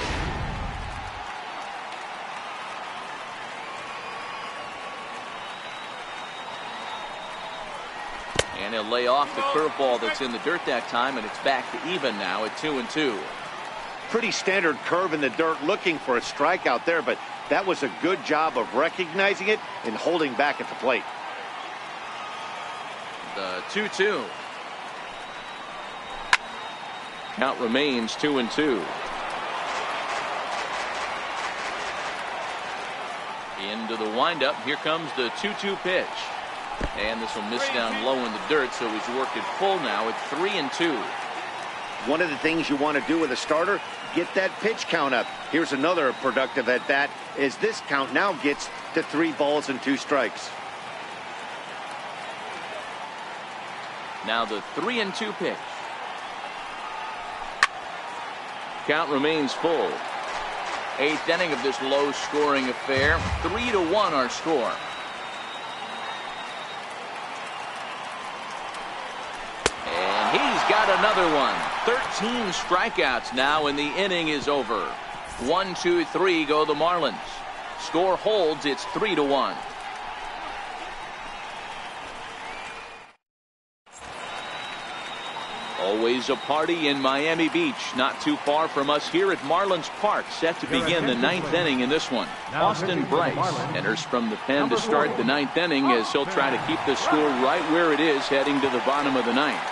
And he'll lay off the curveball that's in the dirt that time, and it's back to even now at 2-2. Pretty standard curve in the dirt, looking for a strikeout there, but that was a good job of recognizing it and holding back at the plate. The 2-2. Count remains 2-2. Into the windup. Here comes the 2-2 pitch. And this will miss down low in the dirt, so he's worked it full now at 3-2. One of the things you want to do with a starter, get that pitch count up. Here's another productive at bat, as this count now gets to 3 balls and 2 strikes. Now the 3-2 pitch. Count remains full. 8th inning of this low-scoring affair. 3-1 our score. got another one. 13 strikeouts now, and the inning is over. 1, 2, 3 go the Marlins. Score holds. It's 3-1. Always a party in Miami Beach, not too far from us here at Marlins Park, set to begin the 9th inning in this one. Austin Bryce enters from the pen to start the 9th inning as he'll try to keep the score right where it is heading to the bottom of the 9th.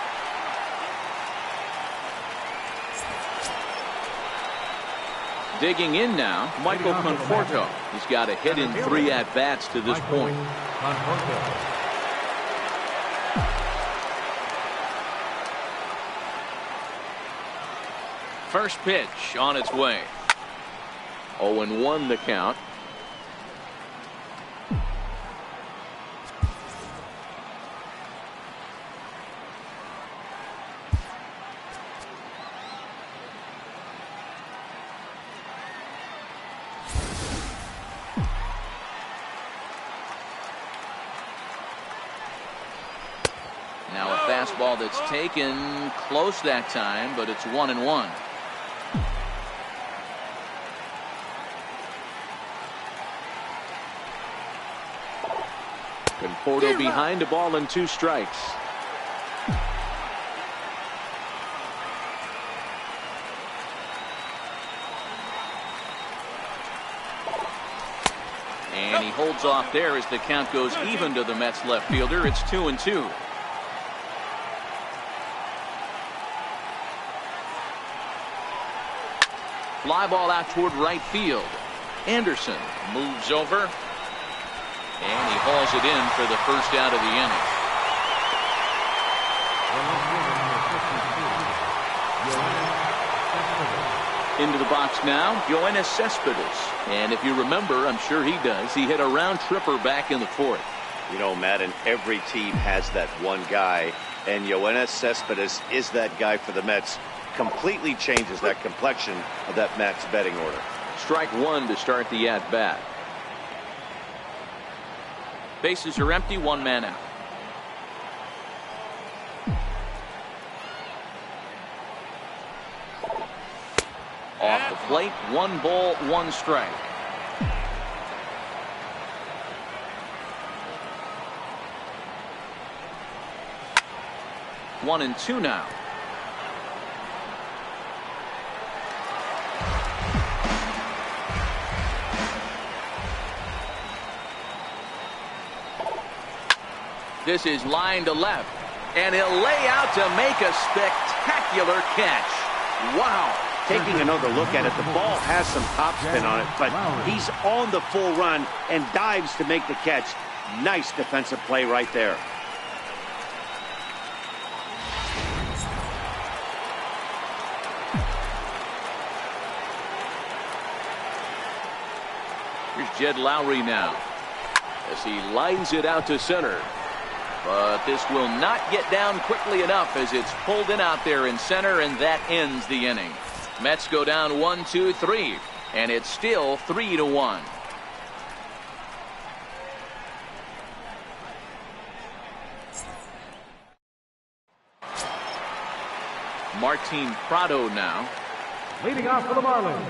Digging in now, Michael Conforto. He's got a hit in 3 at-bats to this point. First pitch on its way. 0-1 the count. Now a fastball that's taken close that time, but it's 1-1. Conforto behind a ball and 2 strikes. And he holds off there as the count goes even to the Mets left fielder. It's 2-2. Fly ball out toward right field. Anderson moves over. And he hauls it in for the first out of the inning. Into the box now, Yoenis Cespedes. And if you remember, I'm sure he does, he hit a round tripper back in the 4th. You know, Matt, and every team has that one guy, and Yoenis Cespedes is that guy for the Mets. Completely changes that complexion of that Mets betting order. Strike 1 to start the at-bat. Bases are empty, 1 man out. Off the plate, 1 ball, 1 strike. One and 2 now. This is line to left, and he'll lay out to make a spectacular catch. Wow. Taking another look at it, the ball has some topspin on it, but he's on the full run and dives to make the catch. Nice defensive play right there. Here's Jed Lowry now as he lines it out to center. But this will not get down quickly enough as it's pulled in out there in center, and that ends the inning. Mets go down 1, 2, 3, and it's still 3-1. Martin Prado now. Leading off for the Marlins,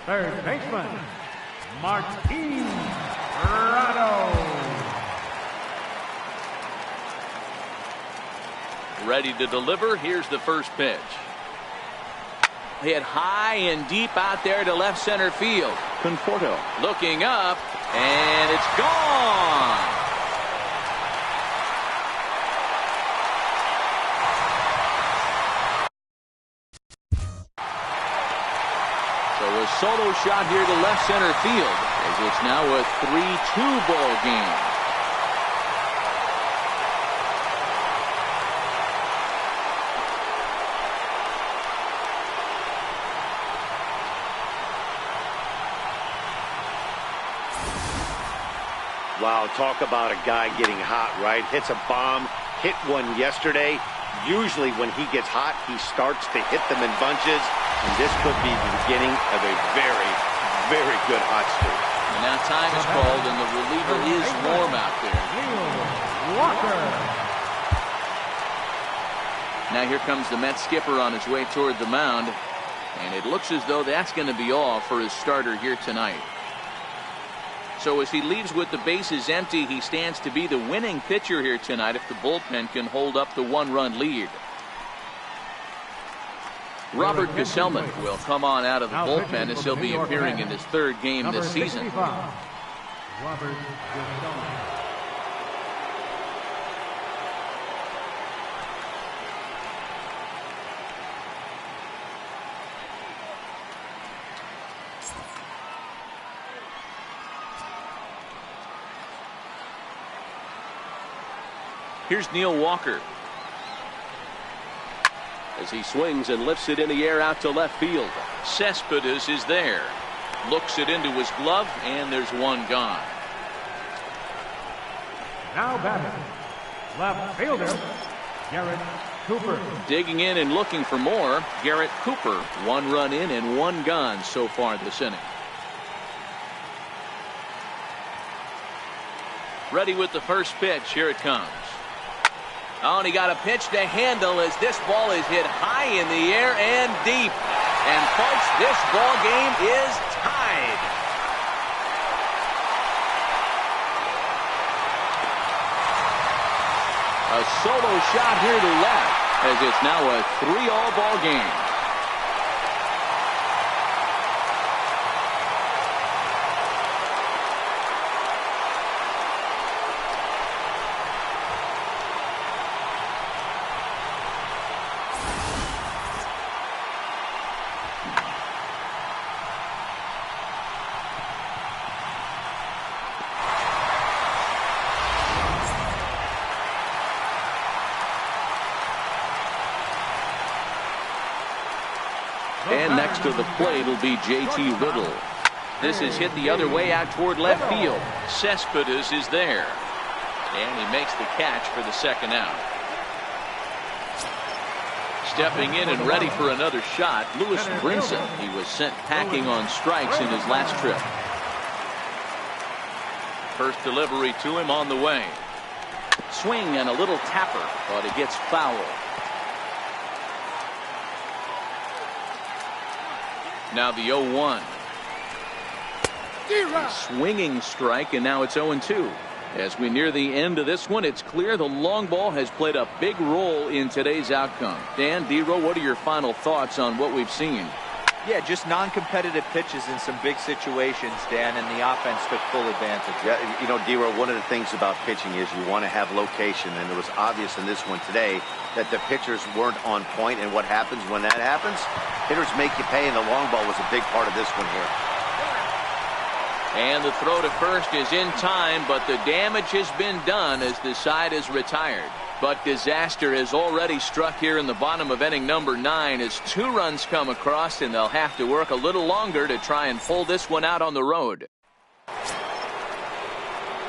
third baseman, Martin Prado. Ready to deliver. Here's the first pitch. Hit high and deep out there to left center field. Conforto looking up, and it's gone. So a solo shot here to left center field as it's now a 3-2 ball game. Wow, talk about a guy getting hot, right? Hits a bomb, hit one yesterday. Usually when he gets hot, he starts to hit them in bunches, and this could be the beginning of a very, very good hot streak. And now time is called, and the reliever is warm out there. Walker. Now here comes the Mets skipper on his way toward the mound. And it looks as though that's going to be all for his starter here tonight. So as he leaves with the bases empty, he stands to be the winning pitcher here tonight if the bullpen can hold up the one-run lead. Robert Gesellman will come on out of the bullpen as he'll be appearing in his third game this season. Robert Gesellman. Here's Neil Walker. As he swings and lifts it in the air out to left field. Cespedes is there. Looks it into his glove, and there's one gone. Now batting, left fielder, Garrett Cooper. Digging in and looking for more, Garrett Cooper. One run in and one gone so far this inning. Ready with the first pitch. Here it comes. Oh, and he got a pitch to handle as this ball is hit high in the air and deep. And folks, this ball game is tied. A solo shot here to left as it's now a 3-all ball game. And next to the plate will be J.T. Riddle. This is hit the other way out toward left field. Cespedes is there. And he makes the catch for the second out. Stepping in and ready for another shot, Lewis Brinson. He was sent packing on strikes in his last trip. First delivery to him on the way. Swing and a little tapper, but it gets foul. Now the 0-1. Swinging strike, and now it's 0-2. As we near the end of this one, it's clear the long ball has played a big role in today's outcome. Dan, D-Row, what are your final thoughts on what we've seen? Yeah, just non-competitive pitches in some big situations, Dan, and the offense took full advantage. Yeah, you know, D-Row, one of the things about pitching is you want to have location, and it was obvious in this one today that the pitchers weren't on point, and what happens when that happens? Hitters make you pay, and the long ball was a big part of this one here. And the throw to first is in time, but the damage has been done as the side is retired. But disaster has already struck here in the bottom of inning number 9 as 2 runs come across, and they'll have to work a little longer to try and pull this one out on the road.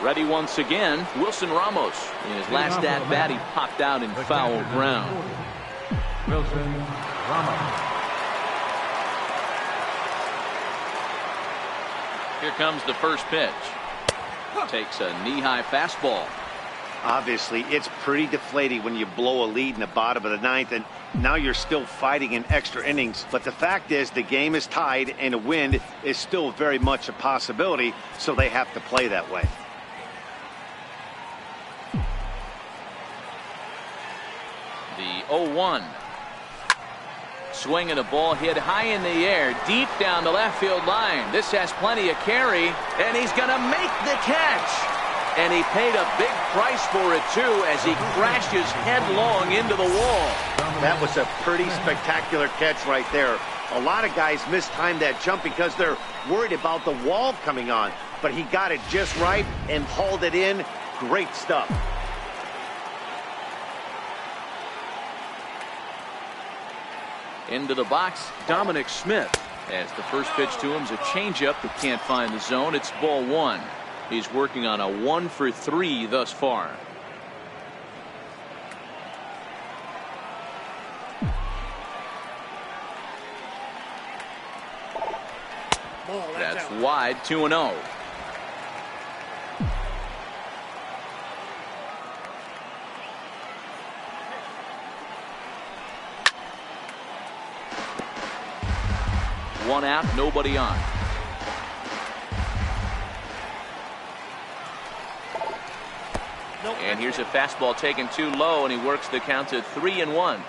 Ready once again, Wilson Ramos. In his last at-bat, he popped out in foul ground. Wilson Ramos. Here comes the first pitch. Takes a knee-high fastball. Obviously, it's pretty deflating when you blow a lead in the bottom of the 9th, and now you're still fighting in extra innings. But the fact is, the game is tied, and a win is still very much a possibility, so they have to play that way. The 0-1. Swing and a ball hit high in the air, deep down the left field line. This has plenty of carry, and he's going to make the catch. And he paid a big price for it, too, as he crashes headlong into the wall. That was a pretty spectacular catch right there. A lot of guys mistime that jump because they're worried about the wall coming on. But he got it just right and hauled it in. Great stuff. Into the box, Dominic Smith. As the first pitch to him is a changeup that can't find the zone. It's ball 1. He's working on a 1-for-3 thus far. That's wide, 2-0. 1 out, nobody on. And here's a fastball taken too low, and he works the count to 3-1.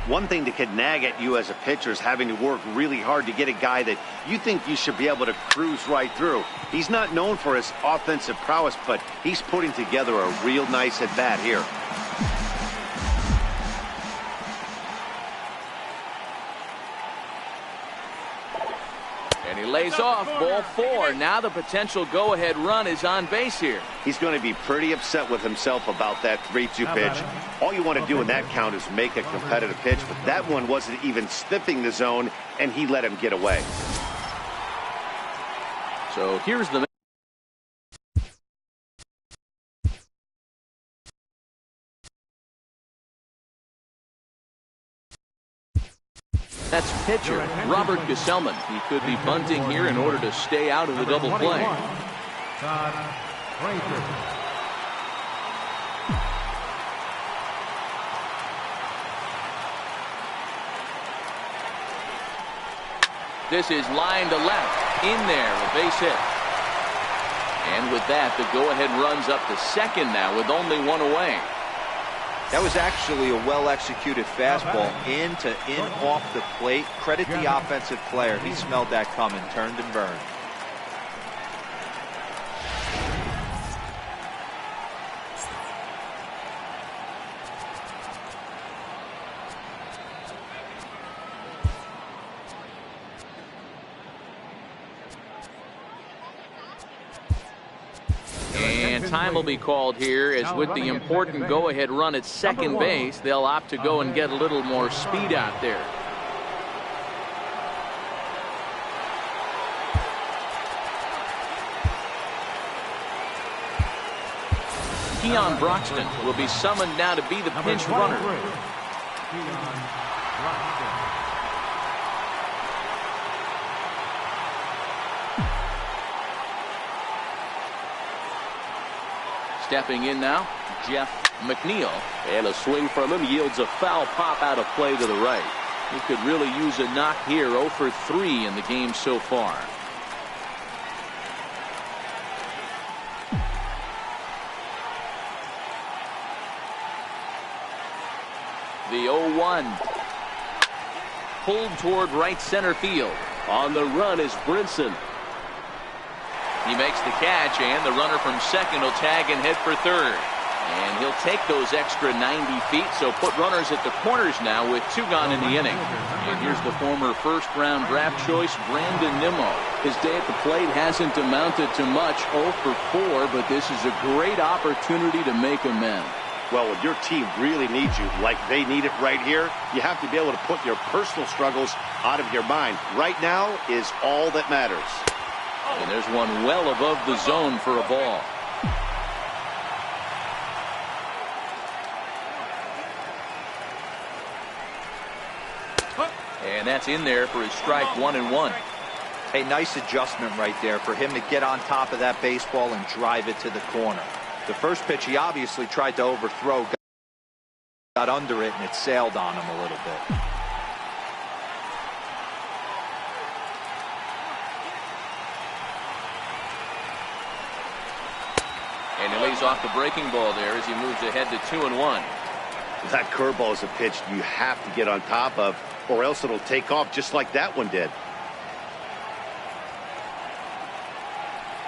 One thing that could nag at you as a pitcher is having to work really hard to get a guy that you think you should be able to cruise right through. He's not known for his offensive prowess, but he's putting together a real nice at-bat here. And he lays off, ball 4. Now the potential go-ahead run is on base here. He's going to be pretty upset with himself about that 3-2 pitch. All you want to do in that count is make a competitive pitch, but that one wasn't even sniffing the zone, and he let him get away. So here's the... That's pitcher Robert Gesellman. He could be bunting here in order to stay out of the double play. Todd Frazier. This is line to left. In there, a base hit. And with that, the go-ahead runs up to second now with only 1 away. That was actually a well-executed fastball in off the plate. Credit the offensive player. He smelled that coming, turned and burned. Time will be called here, as with the important go-ahead run at second base, they'll opt to go and get a little more speed out there. Keon Broxton will be summoned now to be the pinch runner. Stepping in now, Jeff McNeil. And a swing from him yields a foul pop out of play to the right. He could really use a knock here. 0 for 3 in the game so far. The 0-1. Pulled toward right center field. On the run is Brinson. He makes the catch, and the runner from second will tag and head for third. And he'll take those extra 90 feet, so put runners at the corners now with 2 gone in the inning. And here's the former first-round draft choice, Brandon Nimmo. His day at the plate hasn't amounted to much, 0 for 4, but this is a great opportunity to make amends. Well, when your team really needs you, like they need it right here, you have to be able to put your personal struggles out of your mind. Right now is all that matters. And there's one well above the zone for a ball. And that's in there for his strike, 1-1. A nice adjustment right there for him to get on top of that baseball and drive it to the corner. The first pitch he obviously tried to overthrow, got under it, and it sailed on him a little bit. And he lays off the breaking ball there as he moves ahead to 2-1. That curveball is a pitch you have to get on top of, or else it'll take off just like that one did.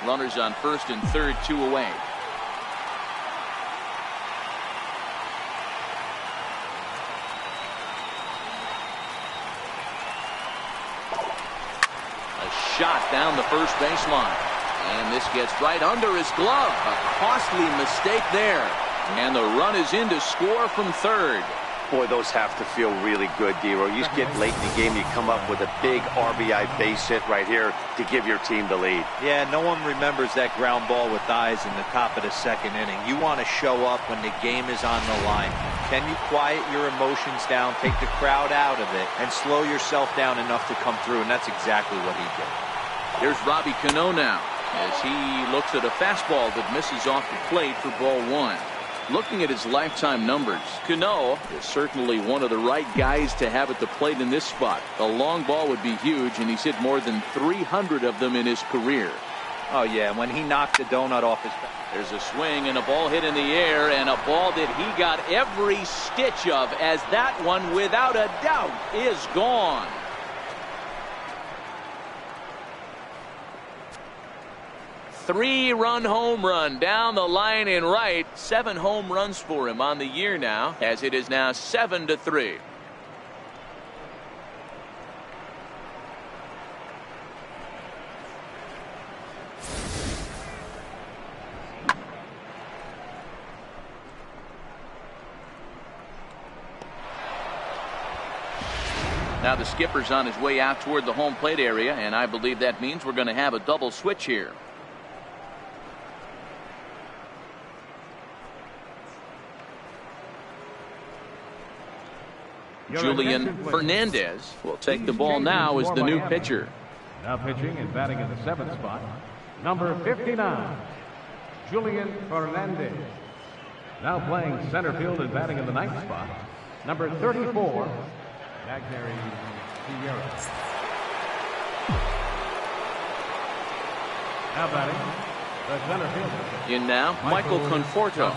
Runners on first and third, 2 away. A shot down the first baseline. And this gets right under his glove. A costly mistake there. And the run is in to score from third. Boy, those have to feel really good, Dero. You just get late in the game, you come up with a big RBI base hit right here to give your team the lead. Yeah, no one remembers that ground ball with eyes in the top of the second inning. You want to show up when the game is on the line. Can you quiet your emotions down, take the crowd out of it, and slow yourself down enough to come through? And that's exactly what he did. Here's Robbie Cano now, as he looks at a fastball that misses off the plate for ball 1. Looking at his lifetime numbers, Cano is certainly one of the right guys to have at the plate in this spot. A long ball would be huge, and he's hit more than 300 of them in his career. Oh, yeah, when he knocked the donut off his back. There's a swing and a ball hit in the air, and a ball that he got every stitch of, as that one, without a doubt, is gone. Three-run home run down the line in right. 7 home runs for him on the year now, as it is now 7-3. Now the skipper's on his way out toward the home plate area, and I believe that means we're going to have a double switch here. Julian Fernandez will take the ball now as the new pitcher. Now pitching and batting in the 7th spot, number 59, Julian Fernandez. Now playing center field and batting in the 9th spot, number 34, Magnary Sierra. Now batting, the center fielder. In now, Michael Conforto.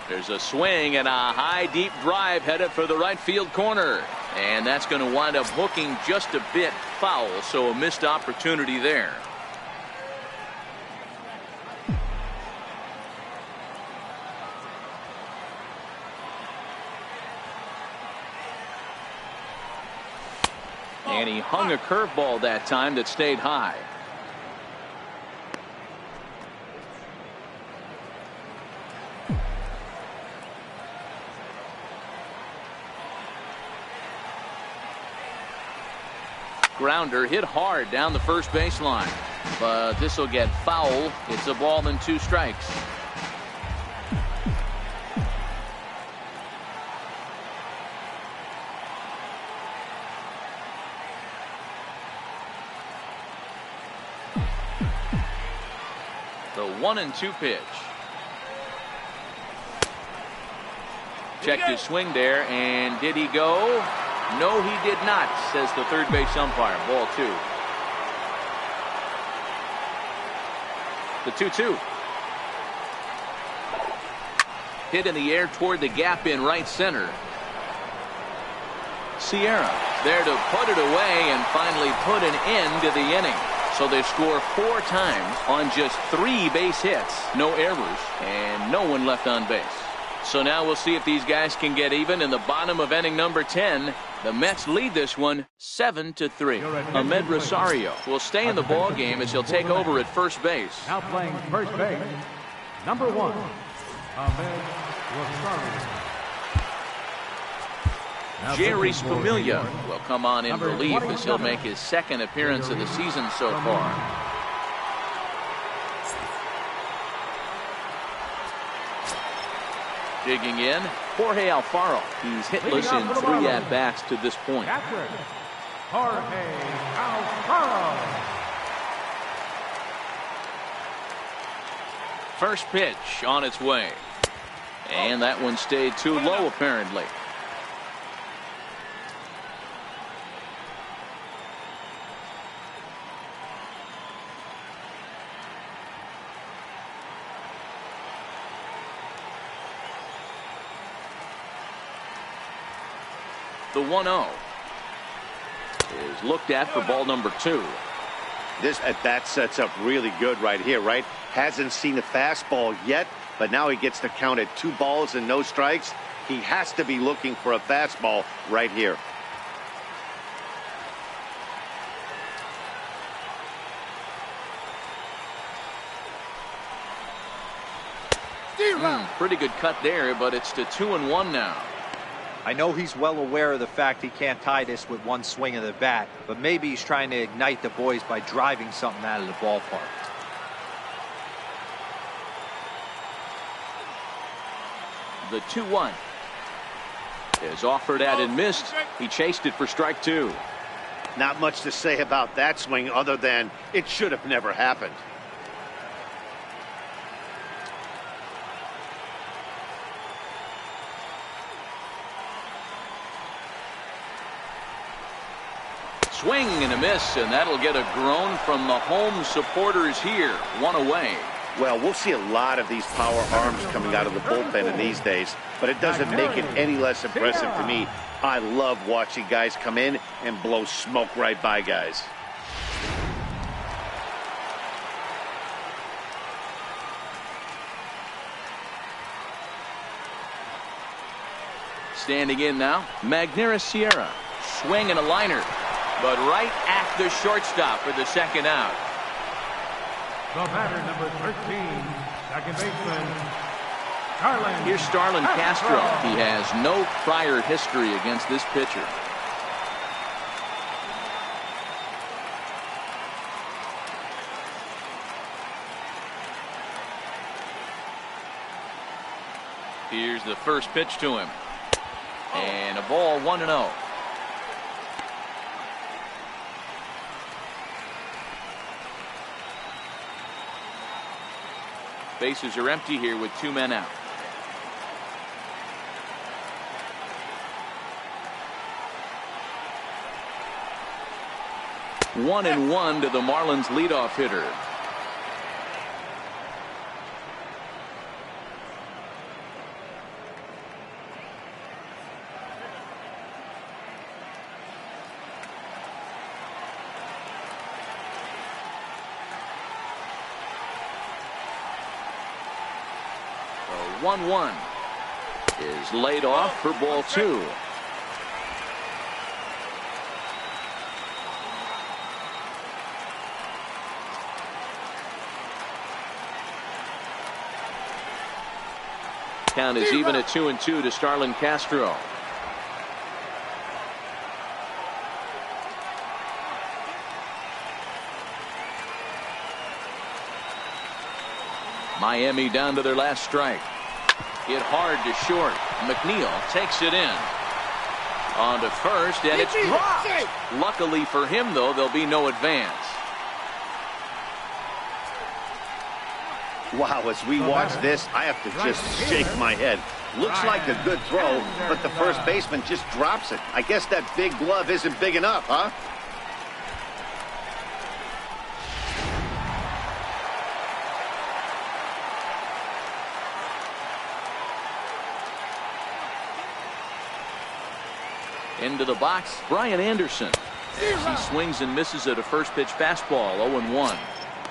There's a swing and a high deep drive headed for the right field corner. And that's going to wind up hooking just a bit foul, so a missed opportunity there. And he hung a curveball that time that stayed high. Grounder hit hard down the first baseline, but this will get foul. It's a ball and 2 strikes. The 1-2 pitch. Checked his swing there, and did he go? No, he did not, says the third base umpire. Ball 2. The 2-2. Hit in the air toward the gap in right center. Sierra there to put it away and finally put an end to the inning. So they score 4 times on just 3 base hits, no errors, and no one left on base. So now we'll see if these guys can get even in the bottom of inning number 10. The Mets lead this one 7-3. Ahmed Rosario will stay in the ball game as he'll take over at first base. Now playing first base, number 1, Ahmed Rosario. Jerry Familia will come on in relief as he'll make his 2nd appearance of the season so far. Digging in, Jorge Alfaro. He's hitless in 3 at-bats to this point. Jorge Alfaro. First pitch on its way. And that one stayed too low, apparently. The 1-0 is looked at for ball number 2. This at-bat sets up really good right here, right? Hasn't seen a fastball yet, but now he gets to count at 2 balls and no strikes. He has to be looking for a fastball right here. Pretty good cut there, but it's to 2-1 now. I know he's well aware of the fact he can't tie this with 1 swing of the bat, but maybe he's trying to ignite the boys by driving something out of the ballpark. The 2-1 is offered at and missed. He chased it for strike 2. Not much to say about that swing other than it should have never happened. swing and a miss, and that'll get a groan from the home supporters here. One away. Well, we'll see a lot of these power arms coming out of the bullpen in these days, but it doesn't make it any less impressive to me. I love watching guys come in and blow smoke right by guys. Standing in now, Magneuris Sierra. Swing and a liner, but right at the shortstop for the second out. The batter, number 13, second baseman, Starlin. Here's Starlin Castro. He has no prior history against this pitcher. Here's the first pitch to him. And a ball, 1-0. Bases are empty here with 2 men out. One and one to the Marlins leadoff hitter. The 1-1 is laid off for ball 2. Count is even at 2-2 to Starlin Castro. Miami down to their last strike. Hit hard to short. McNeil takes it in. On to first, and it's dropped. Luckily for him, though, there'll be no advance. Wow, as we watch this, I have to just shake my head. Looks like a good throw, but the first baseman just drops it. I guess that big glove isn't big enough, huh? Into the box, Brian Anderson. As he swings and misses at a first pitch fastball, 0-1.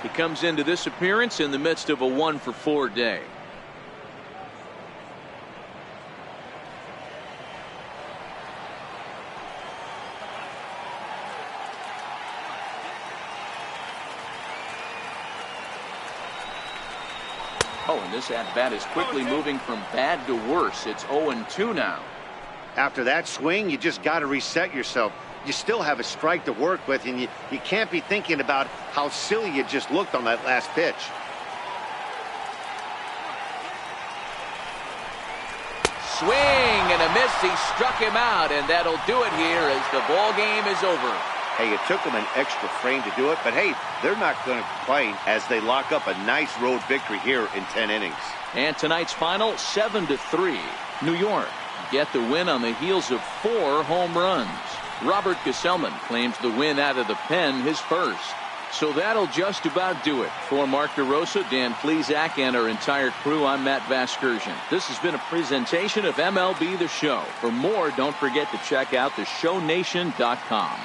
He comes into this appearance in the midst of a 1-for-4 day. Oh, and this at-bat is quickly moving from bad to worse. It's 0-2 now. After that swing, you just got to reset yourself. You still have a strike to work with, and you can't be thinking about how silly you just looked on that last pitch. Swing and a miss. He struck him out, and that'll do it here as the ball game is over. Hey, it took them an extra frame to do it, but hey, they're not going to complain as they lock up a nice road victory here in 10 innings. And tonight's final, 7-3. New York get the win on the heels of 4 home runs. Robert Gesellman claims the win out of the pen, his first. So that'll just about do it. For Mark DeRosa, Dan Plesac, and our entire crew, I'm Matt Vasgersian. This has been a presentation of MLB The Show. For more, don't forget to check out theshownation.com.